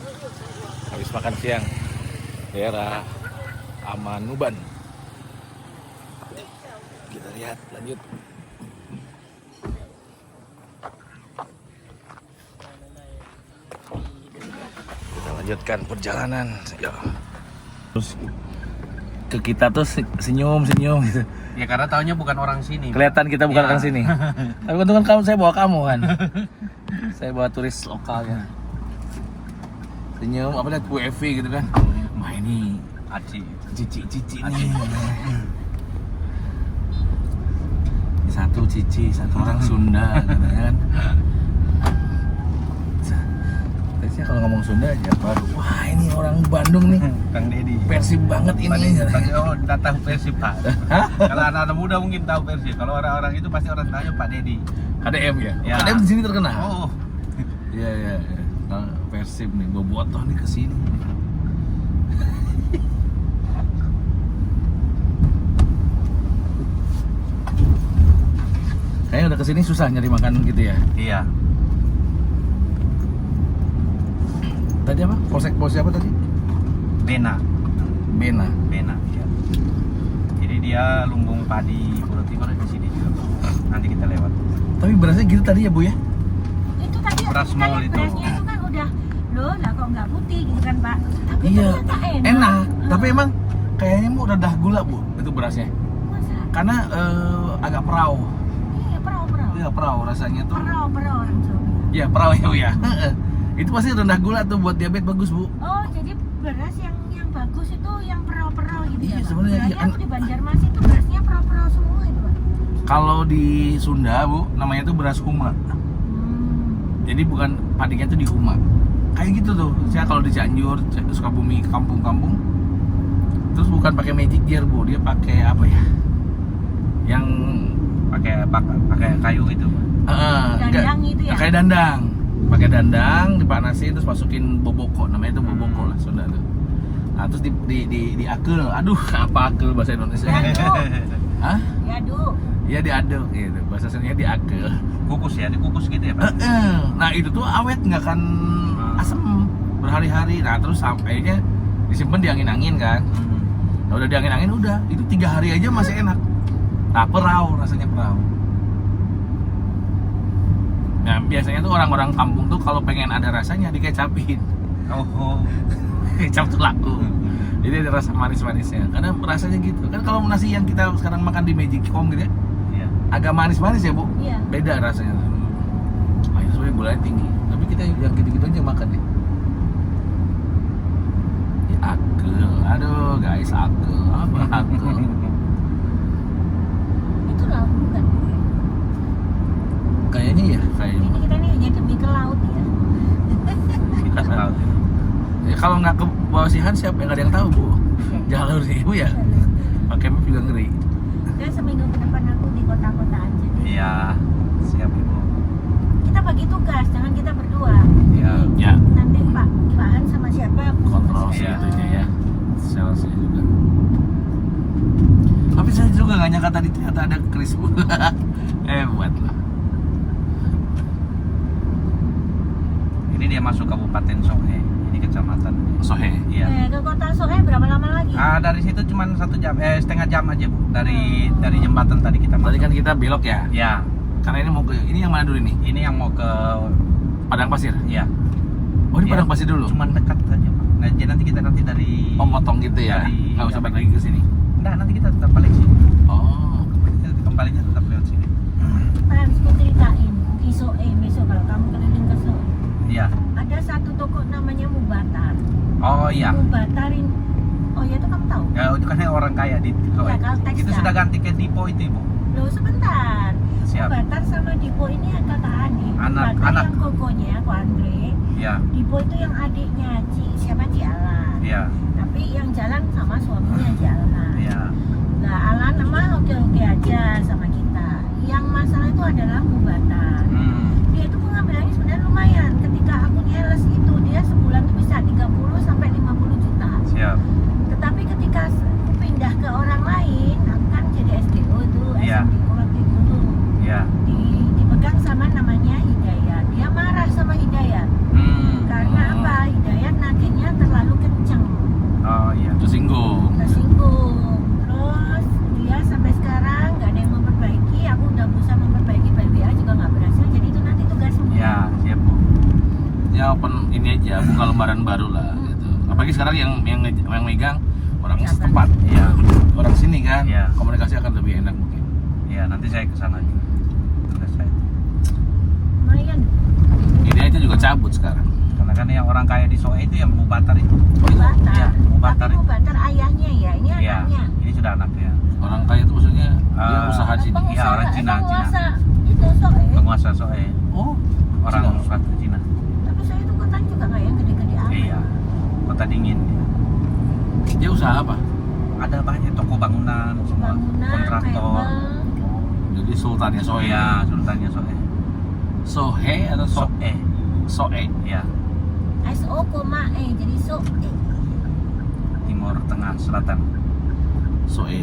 Habis makan siang daerah Amanuban. Kita lihat lanjut. Kita lanjutkan perjalanan. Ya. Terus ke kita tuh senyum-senyum gitu. Ya karena taunya bukan orang sini. Kelihatan kita bukan Ya. orang sini. Tapi untung kan saya bawa kamu kan. Saya bawa turis lokal ya. Senyum, apa lihat Bu Evi gitu kan. Wah ini Aci. cici nih. Satu cici, satu orang Sunda gitu kan. Biasanya kalau ngomong Sunda aja baru, wah ini orang Bandung nih. Kang Dedi. Persib banget ini. Oh, datang Persib Pak. Kalau anak-anak muda mungkin tahu Persib. Kalau orang-orang itu pasti orang tanya Pak Dedi. KDM ya? Ya. KDM di sini terkenal. Oh, Iya. Nah, Persib nih, bobotoh nih kesini. Kayaknya udah kesini susah nyari makan gitu ya. iya. Tadi apa? Polsek apa tadi? Bena. Bena. Iya. Jadi dia lumbung padi Pulau Timur di sini juga. Nanti kita lewat. Tapi berasnya gitu tadi ya Bu ya? Itu tadi Beras kita mall lihat itu. berasnya itu kan udah loh lah kok nggak putih gitu kan Pak. Tapi Iya. ternyata enak. Enak. Tapi emang kayaknya mau redah gula Bu itu berasnya. Masa? Karena agak perau. Iya perau. Iya perau rasanya tuh. Perau orang Jawa. Iya perau ya Bu ya. Itu pasti rendah gula tuh buat diabetes bagus Bu. Oh jadi beras yang bagus itu yang perau gitu Iya, ya Pak? sebenarnya Berarti iya. aku di Banjarmasin itu berasnya perau semua itu Pak. Kalau di Sunda Bu namanya tuh beras huma. Jadi bukan padinya tuh di huma. Kayak gitu tuh. Saya kalau di Cianjur, Sukabumi, kampung-kampung, terus bukan pakai magic gear Bu, dia pakai apa ya? Yang Pakai kayu gitu. Dandang itu ya? Kayak dandang. Pakai dandang, dipanasin terus masukin boboko, namanya itu boboko lah Sunda tuh. Nah, terus di akel. Aduh, apa akel bahasa Indonesia? Diaduk. Hah? Diaduk. Iya diaduk gitu. Bahasa Sundanya diakel. Kukus ya, dikukus gitu ya Pak. Nah itu tuh awet nggak akan asem berhari-hari. Nah terus sampainya disimpan di angin-angin kan. Nah udah di angin-angin udah itu 3 hari aja masih enak. Nah perau rasanya perau. Nah biasanya tuh orang-orang kampung tuh kalau pengen ada rasanya dikecapin. Oh. Kecap tuh laku. Jadi ada rasa manis-manisnya. Karena rasanya gitu. Kan kalau nasi yang kita sekarang makan di Magic Home gitu ya, Iya. agak manis-manis ya Bu. Iya. Beda rasanya. Wah itu sebenarnya gulanya tinggi. Tapi kita yang gitu-gitu aja makan ya. Ya akel. Aduh guys akel. Apa akel? Itu laut bukan? Kayaknya ya. Kayaknya. Ini kita nih hanya demi ke laut ya. Kita tahu. Ya, kalau nggak ke bawah Sihan siapa yang nggak ada yang tahu Bu. Jalur sih Bu ya. Pakai map juga ngeri. Dan seminggu ke depan aku di kota-kota aja deh. Iya. Siap Ibu. Kita bagi tugas, jangan kita berdua. Iya. Jadi Ya. nanti Pak Han sama siapa Kontrol sama Iya. siapa. itunya ya. Salesnya juga. Tapi saya juga nggak nyangka tadi ternyata ada Chris Bu. Buat lah. Ini dia masuk Kabupaten Sohe. Ini kecamatan. Sohe. Iya. Ke kota Soe berapa lama lagi? Dari situ cuma 1 jam, setengah jam aja Bu. Dari jembatan tadi kita Tadi masuk. kan kita belok ya. Ya. Karena ini mau ke ini yang mana dulu ini? Ini yang mau ke Padang Pasir. ya. Oh di Iya. Padang Pasir dulu. Cuman dekat saja Pak. Nah, jadi nanti kita dari Oh motong gitu ya. Dari- Nggak usah balik lagi ke sini. Enggak, nanti kita tetap balik sini. Oh. Kembalinya tetap lewat sini. Hans ku ceritain di Soe besok kalau kamu keliling ke Soe. Iya. Ada satu toko namanya Mubatar. Oh iya. Mubatarin. Oh ya itu kamu tahu? Ya itu kan orang kaya di Soe. Iya, Caltex Itu kan? sudah ganti ke Dipo itu Ibu. Loh sebentar. Siap. Mubatar sama Dipo ini kakak adik. Anak- Mubatar anak. yang kokonya aku Andre. Iya. Dipo itu yang adiknya siapa Alan. Iya. Tapi yang jalan sama suaminya Alan. Iya. Nah Alan sama oke-oke aja sama kita. Yang masalah itu adalah Mubatar. Dia itu pengambilannya sebenarnya lumayan. Ketika aku nyales itu dia sebulan tuh bisa 30 sampai 50 juta. Siap. Tetapi ketika aku pindah ke orang lain, aku kan jadi SDO itu, Iya. SDO waktu itu tuh Iya. dipegang sama namanya Hidayat. Dia mah ya open ini aja, buka lembaran baru lah gitu. Apalagi sekarang yang megang orang setempat, Iya. orang sini kan, Iya. komunikasi akan lebih enak mungkin. Iya, nanti saya ke sana juga. Tugas saya. Lumayan. Ini aja juga cabut sekarang. Karena kan yang orang kaya di Soe itu yang Mubatar itu. Mubatar. Iya, Mubatar Tapi itu. Mubatar ayahnya ya, ini Iya, anaknya. ini sudah anaknya. Orang kaya itu maksudnya dia usaha di sini. Iya, orang Cina, penguasa itu Soe. Penguasa Soe, Oh, orang Cina. suatu Cina. Tapi Soe itu kota juga nggak yang gede-gede amat. Iya, kota dingin. Dia usaha apa? Ada banyak toko bangunan, semua Bangunan, kontraktor. mebel. Jadi sultannya Soe. Iya, sultannya Soe. Sohe atau Soe, Soe? iya, SO,E jadi Soe. Timur Tengah Selatan. Soe.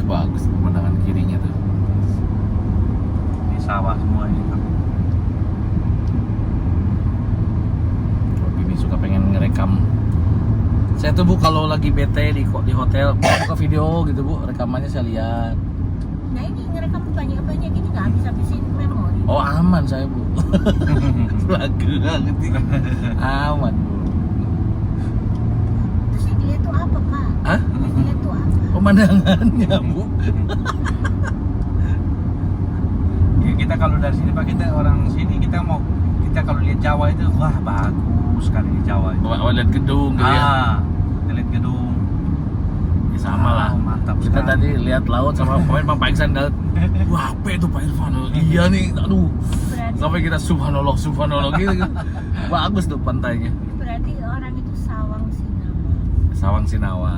Bagus pemandangan kirinya tuh. Di sawah semua ini. Ini suka pengen ngerekam. Saya tuh Bu kalau lagi bete di hotel, buka video gitu Bu, rekamannya saya lihat. Nah ini ngerekam banyak-banyak gini nggak habis-habisin memori. Oh aman saya Bu. Lagu banget ini. Aman Bu. Terus yang dilihat tuh apa Pak? Hah? Yang dilihat tuh apa? Pemandangannya Bu. Ya kita kalau dari sini Pak, kita orang sini kita kalau lihat Jawa itu wah bagus sekali di Jawa itu. Oh, lihat gedung gitu ya. Kita lihat gedung. Ya, sama lah. Mantap Kita sekali. tadi lihat laut sama pemain Pak Iksan laut. Wah, apa itu Pak Irfan? Iya nih, aduh. Berarti, Sampai kita subhanallah gitu. Bagus tuh pantainya. berarti orang itu Sawang Sinama. Sawang Sinawa.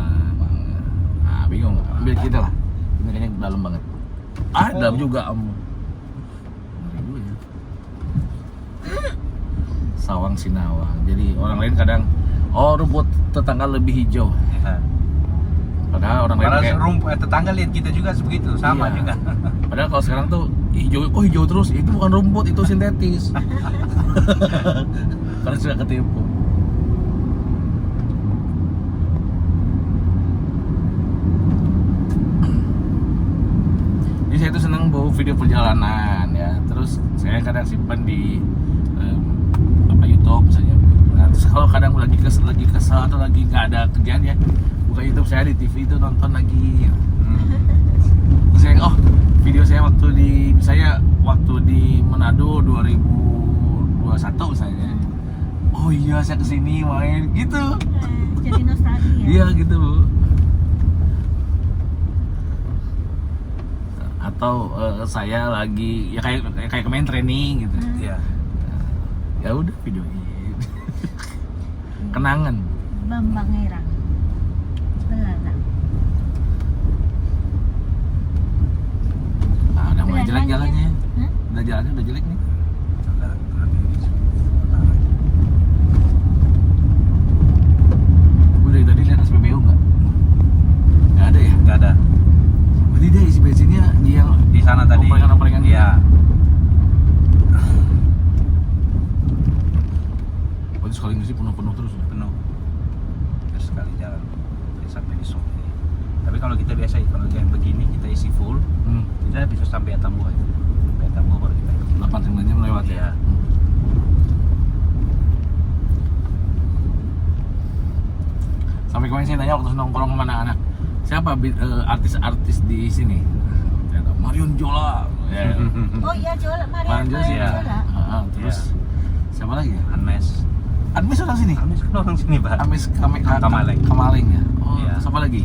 Ah, bingung. Ambil kita lah. Ini kayaknya dalam banget. Dalam juga Om. Ngeri juga ya. Sawang Sinawa. Jadi orang lain kadang rumput tetangga lebih hijau. Ya. Padahal orang lain Padahal kayak rumput tetangga lihat kita juga begitu, sama Iya. juga. Padahal kalau sekarang tuh hijau terus, itu bukan rumput, itu sintetis. Karena sudah ketipu. Jadi saya tuh seneng bawa video perjalanan ya. Terus saya kadang simpan di YouTube misalnya. Nah, terus kalau kadang lagi kesel atau lagi nggak ada kerjaan ya, buka YouTube saya di TV itu nonton lagi. Terus saya video saya waktu di Manado 2021 misalnya. Oh iya saya kesini main gitu. Jadi nostalgia. Iya gitu Bu. Atau saya lagi ya kayak kemarin training gitu. Iya. Ya udah videoin. Kenangan. Bambang Herang. Belalak. Udah mulai jelek jalannya. Hah? Udah jalannya udah jelek nih. Udah tadi lihat SPBU nggak? Nggak ada ya? Nggak ada. Berarti dia isi bensinnya di yang Di sana tadi. Omprengan-omprengan gitu? Iya. Berarti sekali ngisi penuh terus ya? Penuh. Terus sekali jalan. Jadi sampai di Soe. Tapi kalau kita biasa kalau yang begini kita isi full, kita bisa sampai Atambua itu. Sampai Atambua baru kita isi. 8-9 jam lewat ya? Iya. Sampai kemarin saya nanya waktu nongkrong sama anak-anak, siapa artis-artis di sini? Ternyata Marion Jola. Ya. Oh iya Jola, Marion Jola sih ya. Jola. Terus siapa lagi ya? Anmes. Anmes orang sini? Anmes kan orang sini, Pak. Anmes Kamaling. Kamaling ya? Oh, Iya. siapa lagi?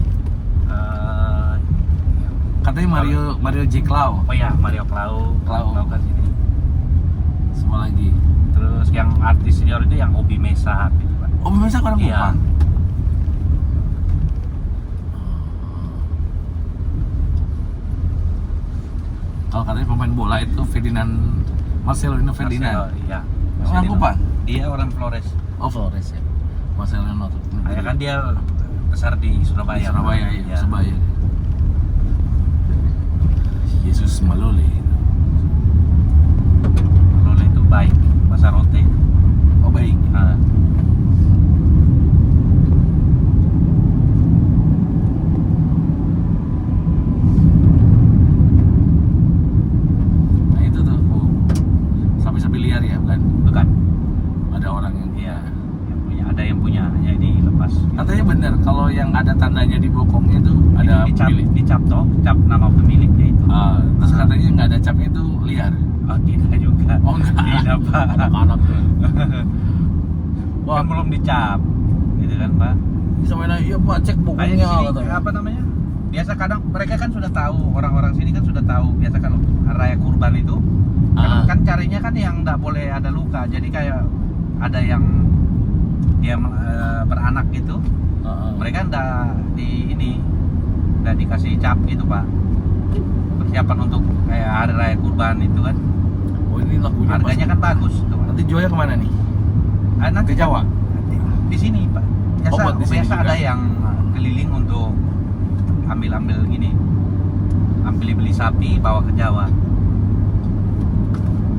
Eh, Katanya Mario J. Clau. oh ya, Mario Clau. Clau. Clau kan sini. Semua lagi. Terus yang artis senior itu yang Obi Mesa gitu, Pak. Oh, pemirsa orang Iya. Kupang. Kalau katanya pemain bola itu Marcelino Ferdinand. Marcelo, iya. Orang Marcelino. Kupang? Dia orang Flores. Oh, Flores ya. Marcelino. Ya kan dia besar di Surabaya. Surabaya ya, Iya. Surabaya. Yesus Malole. Lole itu baik, bahasa rote. Oh baik. Nah, kalau yang ada tandanya di bokongnya itu ada pemilik. Dicap toh, cap nama pemiliknya itu. Terus katanya nggak ada capnya itu liar. Oh, tidak juga. Oh enggak. Tidak, Pak. Anak-anak tuh. Kan belum dicap. Gitu kan, Pak. Bisa main iya Pak, cek Kayak di bokongnya sini, katanya. apa namanya? Biasa kadang mereka kan sudah tahu, orang-orang sini kan sudah tahu. Biasa kalau raya kurban itu kan carinya kan yang nggak boleh ada luka. Jadi kayak ada yang dia beranak gitu. Mereka nggak dikasih cap gitu, Pak. Persiapan untuk kayak hari raya kurban itu kan. Oh ini lakunya Harganya kan bagus tuh, Pak. Nanti jualnya kemana nih? Nanti Ke Jawa? di sini, Pak. Buat di sini Biasa juga? ada yang keliling untuk ambil gini, beli sapi bawa ke Jawa.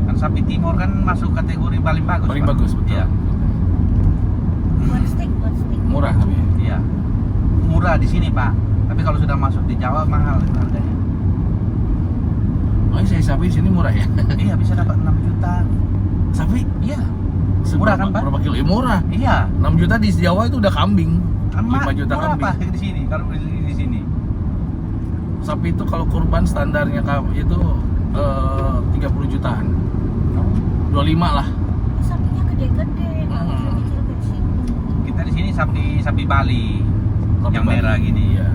Kan sapi timur kan masuk kategori paling bagus, Paling Pak. bagus, betul. Iya. Buat steak. Murah tapi. Iya. Murah di sini, Pak. Tapi kalau sudah masuk di Jawa mahal harganya. Oh ini saya sapi sini murah ya? Iya, bisa dapat 6 juta. Sapi? Iya. Murah kan, Pak? Berapa kilo? Murah. Iya. 6 juta di Jawa itu udah kambing. 5 juta murah, kambing. Pak, di sini kalau beli di sini. Sapi itu kalau kurban standarnya itu 30 jutaan. 25 lah. Sapinya gede-gede, nggak kecil-kecil kayak sini. Kita di sini sapi Bali. Sapi Yang Bali. merah gini. Iya.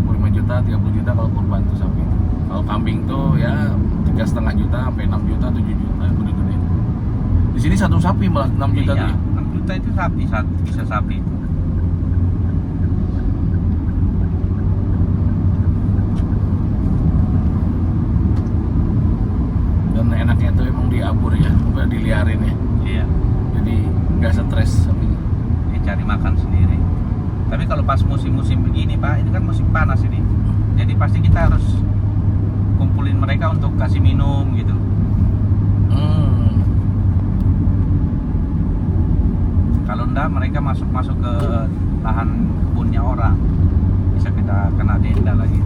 25 juta, 30 juta kalau kurban tuh sapi. Kalau kambing tuh ya 3,5 juta sampai 6 juta, 7 juta gede-gede. Di sini satu sapi malah 6 juta Iya, tuh. 6 juta itu bisa sapi itu. Dan enaknya tuh emang diabur ya, nggak diliarin ya. Iya. Jadi nggak stres sapinya. Dia cari makan sendiri. Tapi kalau pas musim-musim begini, Pak, ini kan musim panas ini. Jadi pasti kita harus kumpulin mereka untuk kasih minum gitu. Kalau enggak mereka masuk ke lahan kebunnya orang, bisa kita kena denda lagi.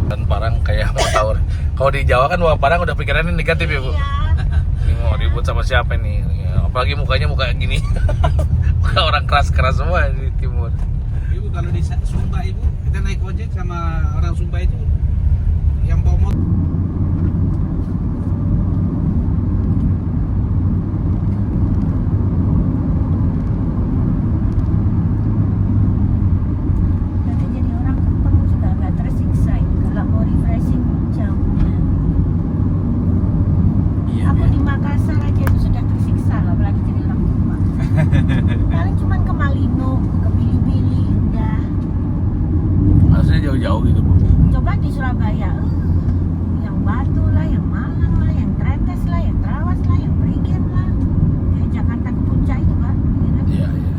Dan Parang kayak mau tahu. Kalau di Jawa kan wah Parang udah pikirannya negatif ya Bu. Iya. Ini mau ribut sama siapa nih? Ya, apalagi mukanya muka gini. Muka orang keras-keras semua di timur. Ibu kalau di Sumba Ibu, kita naik ojek sama orang Sumba itu yang bawa motor. Nanti jadi orang kampung juga nggak tersiksa ya. Kalau mau refreshing jauhnya. Iya. Aku di Makassar aja itu sudah tersiksa lah, apalagi jadi orang tua. Paling cuman ke Malino, ke Bili-Bili, udah. Harusnya jauh-jauh gitu Bu. Coba di Surabaya, yang Batu lah, yang Malang lah, yang Tretes lah, yang Trawas lah, yang Prigen lah. Kayak Jakarta ke Puncak itu kan, ya kan? Iya, iya.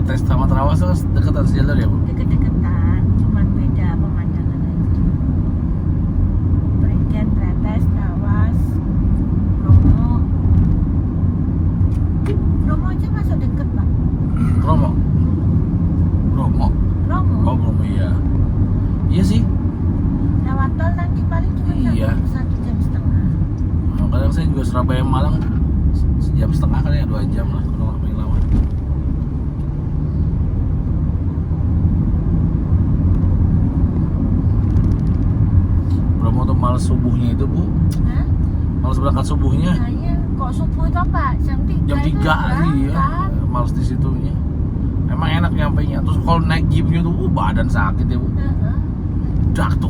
Tes sama Trawas tuh deketan sejalur ya Bu? Deket-deketan, cuman beda pemandangan aja. Prigen, Tretes, Trawas, Bromo. Bromo aja masuk deket Pak. Bromo. Bromo. Bromo. Oh Bromo iya. Iya sih. Lewat tol nanti paling cuma Iya. 1 jam setengah. Kadang saya juga Surabaya Malang sejam setengah kali ya 2 jam lah kalau nggak paling lama. Bromo tuh males subuhnya itu Bu. Hah? Males berangkat subuhnya. Nah, iya. Kok subuh itu apa? Jam 3 Jam 3 iya. Males di situnya. Emang enak nyampainya. Terus kalau naik jeepnya tuh badan sakit ya Bu. Daktuk.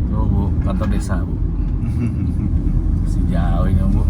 Tuh Bu, kantor desa Bu. Si jauh ini Bu.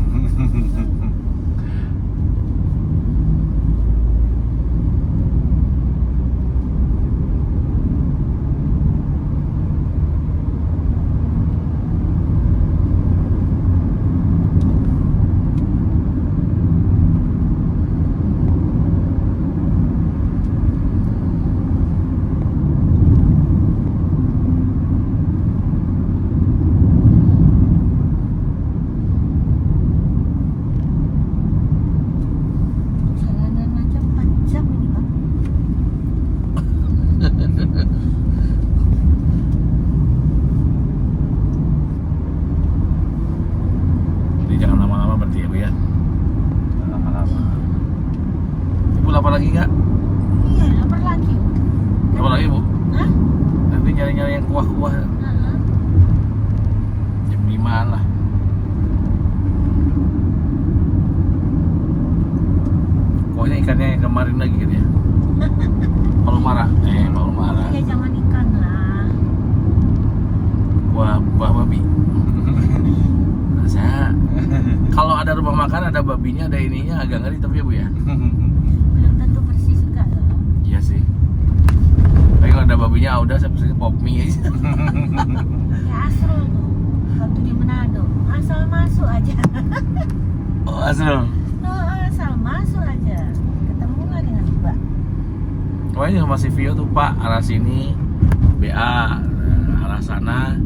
lagi kak? Iya, lapar lagi. Apa lagi bu? Hah? Nanti nyari-nyari yang kuah-kuah. Heeh. Jam 5-an lah. Kuahnya ikannya yang kemarin lagi kan ya? Palu marah. Palu marah. Kayak jangan ikan lah. Kuah babi. Saya kalau ada rumah makan ada babinya ada ininya agak ngeri tapi ya bu ya. Belum tentu persis juga loh. Iya sih. Tapi kalau ada babinya udah saya pesennya pop mie aja. Ya Asrul tuh. Waktu di Manado. Asal masuk aja. Oh asal. Asal masuk aja. Ketemu nggak dengan Mbak? Pokoknya masih Vio tuh Pak arah sini BA arah sana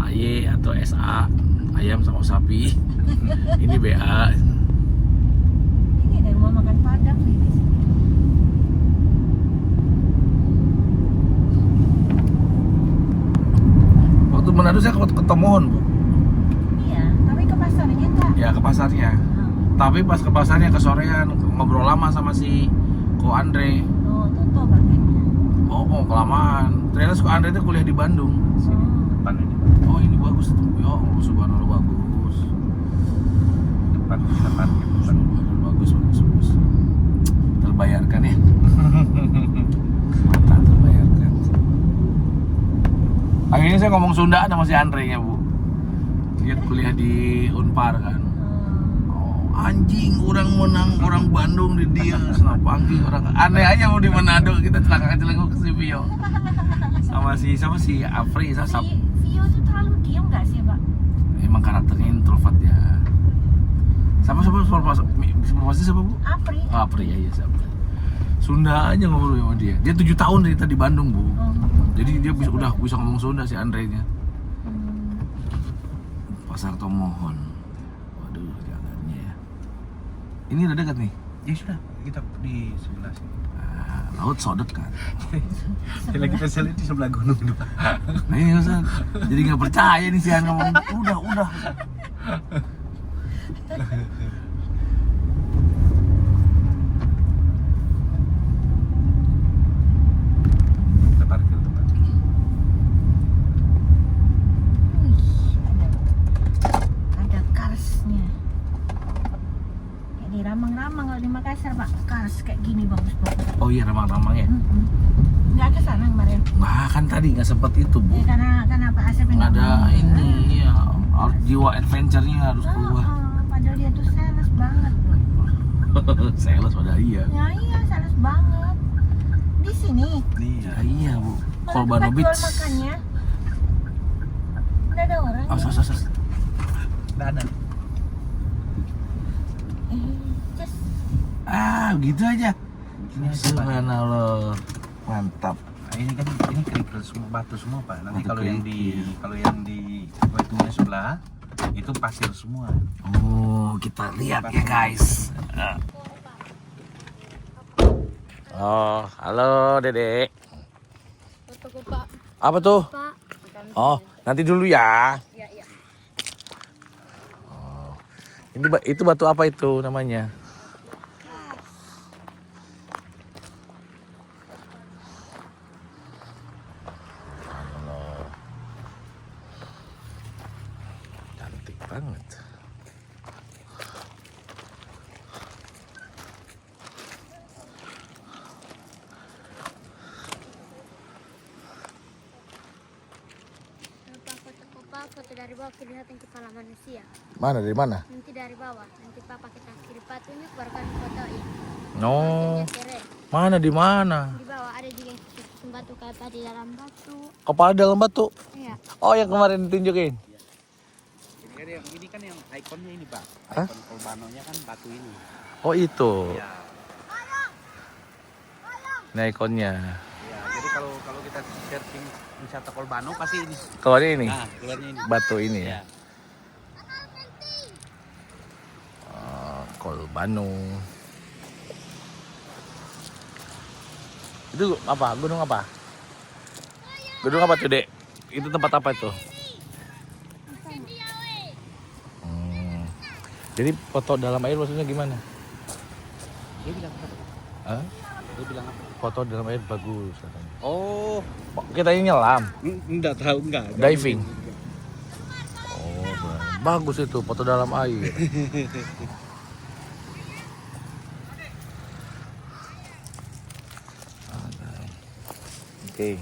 AY atau SA ayam sama sapi. Ini BA. Ini dari rumah makan Padang sih di sini. Waktu Manado saya ke Tomohon bu. Iya, tapi ke pasarnya enggak. Ya ke pasarnya. Tapi pas ke pasarnya ke sorean ngobrol lama sama si Ko Andre. Oh, tutup akhirnya. Oh kelamaan. Ternyata si Ko Andre itu kuliah di Bandung. Sini depan ini. Oh ini bagus tuh. Ya Allah subhanallah bagus. Depan kita parkir depan. Bagus. Terbayarkan ya. Mantap terbayarkan. Akhirnya saya ngomong Sunda sama si Andre nya bu. Dia kuliah di Unpar kan. Oh, anjing orang menang orang Bandung di dia. Kenapa anjing orang aneh aja mau di Manado kita celaka-celaka ke si Vio. Sama si Afri sama Si Vio tuh terlalu diam nggak sih, Pak? emang karakternya introvert ya. Sama supervasi siapa bu? Apri. Ah, Apri ya siapa? Sunda aja ngobrol sama dia. Dia 7 tahun dari tadi Bandung bu. Oh. Jadi dia udah bisa ngomong Sunda si Andre nya. Hmm. Pasar Tomohon. Waduh jalannya ya. Ini udah dekat nih. Ya sudah, kita di sebelah sini. Laut so dekat. Lagi kita di sebelah gunung depan. Nah ini Ustaz. Jadi nggak percaya nih si Han ngomong. Udah. Kita parkir depan. Wih, ada karsnya. Kayak di Ramang-Ramang kalau di Makassar, Pak. Kars kayak gini bagus-bagus. Oh iya ramang-ramang ya. Nggak ke sana kemarin. Nah kan tadi nggak sempet itu bu. Ya, karena Pak Asep nggak Ada mau. ini ya. Harus jiwa adventure-nya harus keluar. Padahal dia tuh sales banget loh. Sales pada iya. Ya iya sales banget. Di sini. Ya, iya bu. Kalau Kolbano tempat Beach. jual makannya udah ada orang. As. Nggak ada. Just Gitu aja. Ini aja, Pak. Subhanallah. Mantap. Nah, ini kan ini kerikil semua batu semua Pak. Nanti Batu kerikil. kalau yang di batunya sebelah itu pasir semua. Oh, kita lihat ya guys. Oh, halo Dede. Foto Pak. Apa tuh? Pak. Oh, nanti dulu ya. Iya. Oh, itu batu apa itu namanya? Cantik banget. Foto dari bawah kelihatan kepala manusia. Mana dari mana? Nanti dari bawah. Nanti papa kita kiri patunya keluarkan fotoin. No. Fotonya keren. Mana di mana? Di bawah ada juga yang susun batu kayak di dalam batu. Kepala dalam batu. Iya. Oh, yang kemarin ditunjukin. Ini kan yang ikonnya ini Pak. Hah? Ikon Kolbanonya kan batu ini. Oh, itu. Ya. Nah, ikonnya. Ya, jadi kalau kita searching wisata Kolbano pasti ini. Keluarnya ini. Nah, keluarnya ini. Batu ini ya. Ya. Kolbano. Itu apa? Gunung apa? Gunung apa tuh, Dek? Itu tempat apa itu? Jadi foto dalam air maksudnya gimana? Dia bilang Hah? Dia bilang apa? Foto dalam air bagus katanya. Oh, Kita ini nyelam, enggak tahu enggak. diving. Oh, bagus itu foto dalam air. Oke.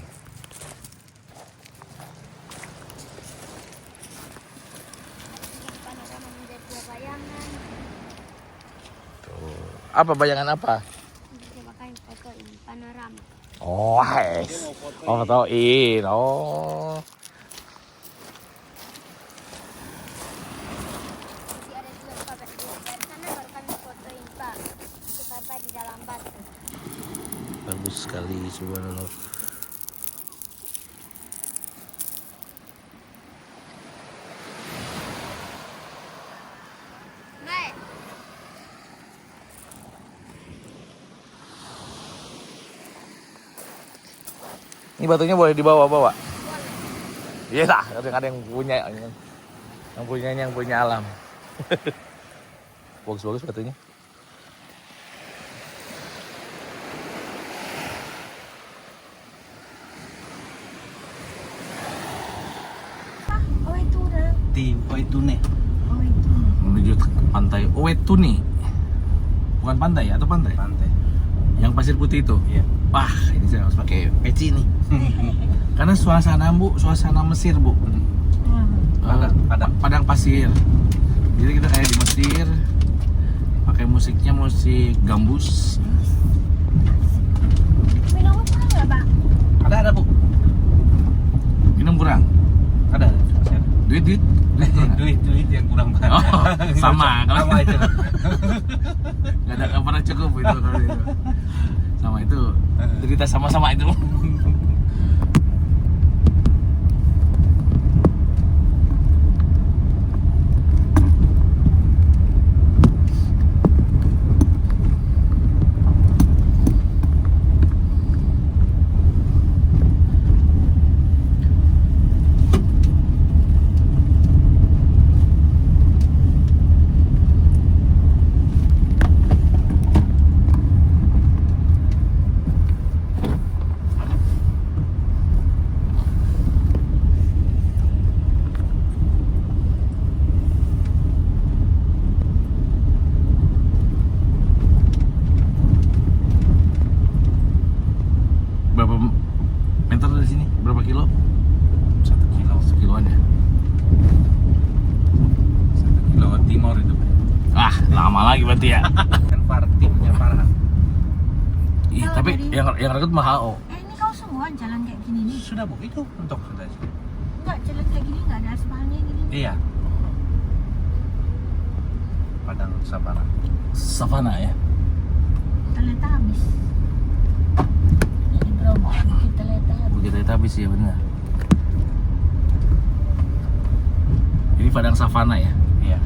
Panorama menjadi dua bayangan. Tuh. Apa bayangan apa? Coba kan foto ini panorama. Oh, guys. Oh, fotoin. Oh. Jadi ada dua babat dari sana baru kami fotoin Pak. Itu Bapak di dalam batu. Bagus sekali, subhanallah. Naik. Ini batunya boleh dibawa-bawa? Iya lah, ada yang punya, yang punya alam. Bagus-bagus batunya. Oh itu udah. Di Waitune. Oh itu. Menuju ke pantai Owetuni. Bukan pantai atau pantai? Pantai. Yang pasir putih itu. Iya. Wah, ini saya harus pakai peci nih. Karena suasana Mesir, Bu. Padang pasir. Jadi kita kayak di Mesir. Pakai musiknya musik gambus. Minum apa nggak Pak? Ada Bu. Minum kurang? Ada. Masih ada. Duit. duit yang kurang banget. Oh, sama. Sama itu. Nggak pernah cukup itu kalau itu. Sama itu. Cerita sama-sama itu. Berapa meter dari sini? Berapa kilo? 1 kilo. Sekiloan ya? 1 kilo timur itu. Ah, lama lagi berarti ya. Kan timnya parah. Ih, tapi yang rekrut mah HO. Ini kau semua jalan kayak gini nih. Sudah Bu, itu untuk sudah. Enggak jalan kayak gini nggak ada aspalnya gini. Iya. Padang Sabana. Savana ya. Ternyata habis. Ini Bromo kita lihat habis. Begitu itu habis ya benar. Ini Padang Savana ya. Iya.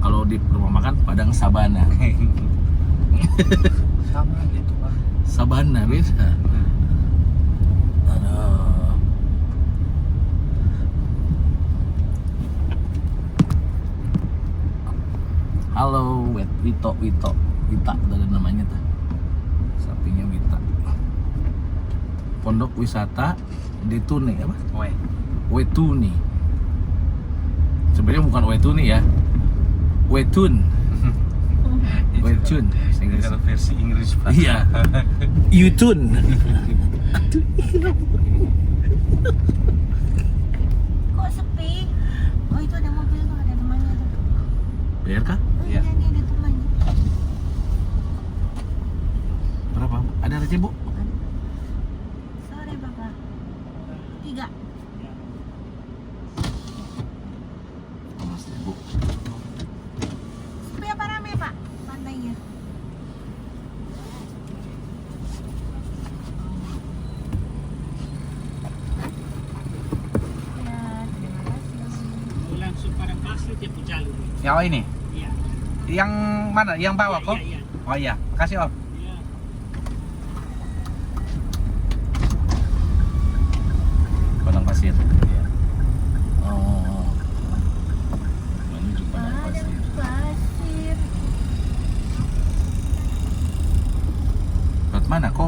Kalau di rumah makan Padang Sabana. Sama gitu Pak. Sabana beda. Aduh. Halo, Wita ada namanya tuh. Sampingnya Wita. Pondok wisata Detune apa? Wetuni. Sebenarnya bukan Wetuni ya. Wetun. Wetun. Ini kalau versi Inggris Pak. Iya. Yutun. Kok sepi? Oh itu ada mobil tuh, ada temannya tuh. Bayar kah? Oh, Iya. ini ada temannya. Berapa? Ada receh, Bu? Sore Bapak. 3. Mas, Bu. Sepi apa rame Pak? Pantainya. Ya, terima kasih. Langsung pada pasir dia jalur. Yang ini? Iya. Yang mana? Yang bawah kok? Iya. Oh iya, makasih Om. Iya. Padang pasir. Oh. Menuju Padang pasir. Pasir. Lewat mana kok?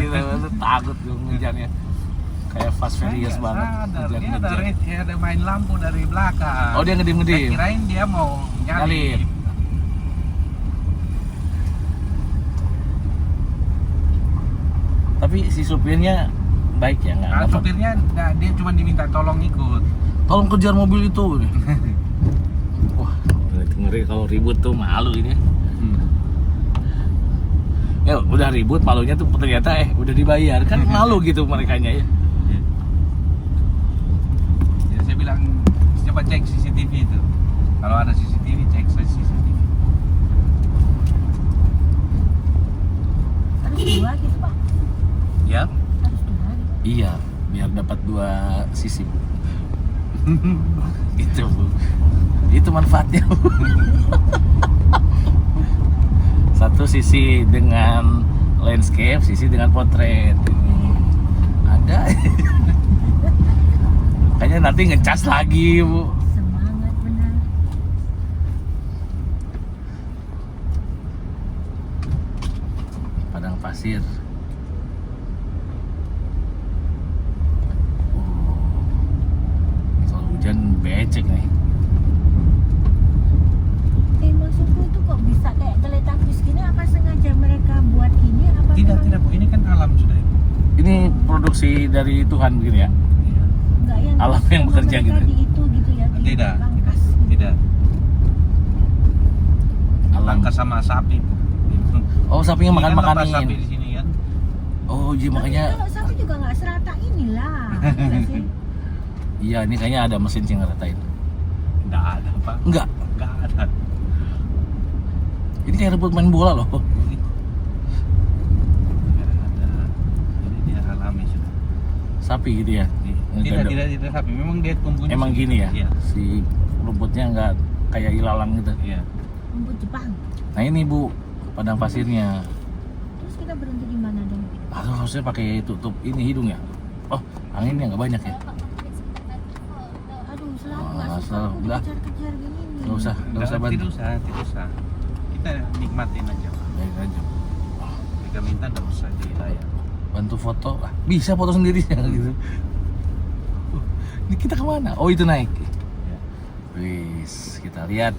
gitu. Takut gue ngejarnya. Kayak Fast Furious banget. Sadar, dia Ngejar-ngejar. ada main lampu dari belakang. Oh, dia Saya ngedim-ngedim. kirain dia mau nyalip. Nyalip. Tapi si supirnya baik ya, nggak Nah, apa. supirnya dia cuma diminta tolong ikut. Tolong kejar mobil itu. Wah, ngeri kalau ribut tuh malu ini. Ya udah ribut, malunya tuh ternyata udah dibayar kan malu gitu merekanya ya. Jadi saya bilang coba cek CCTV itu. Kalau ada CCTV cek CCTV. Harus dua gitu Pak. Ya. Harus dua gitu. Iya, biar dapat 2 sisi Bu. Gitu Bu. Itu manfaatnya Bu. Satu sisi dengan landscape, sisi dengan potret. Ada. Kayaknya nanti ngecas lagi Bu. Semangat benar. Padang pasir. Kalau hujan becek nih. Maksudku itu kok bisa kayak teletabis gini? Apa sengaja mereka buat gini? Apa Tidak, memang- tidak Bu. Ini kan alam sudah. Ini produksi dari Tuhan begini ya. Iya. Enggak yang Alam yang sama bekerja mereka gitu. di itu gitu ya? Di Tidak. Rangkas gitu. Tidak. Alam. Langka sama sapi. Bu. Oh, sapinya Ini kan lepas sapi makan-makanin. di sini kan. Oh, iya Tapi makanya kalau sapi juga nggak serata inilah. Enggak sih? iya ini kayaknya ada mesin sih ngeratain. Enggak ada, Pak. Enggak. Enggak ada. Ini kayak rebut main bola loh. Enggak ada. Ini dia alami sudah. Sapi gitu ya. Tidak sapi. Memang dia tumbuhnya Emang segini. gini ya. Iya. Si rumputnya nggak kayak ilalang gitu. Iya. Rumput Jepang. Nah ini Bu, padang pasirnya. Terus kita berhenti di mana dong? Aduh, harusnya pakai tutup ini hidung ya. Oh, anginnya nggak banyak ya. Aduh, selalu Wah, nggak suka selalu. aku Udah. dikejar-kejar gini nih. Nggak usah Tidak bantu. usah. Kita nikmatin aja, Pak. Baik aja. Jika minta enggak usah di layar. Bantu foto. Ah, bisa foto sendiri ya gitu. Ini kita kemana? Oh itu naik. Ya. Wis, kita lihat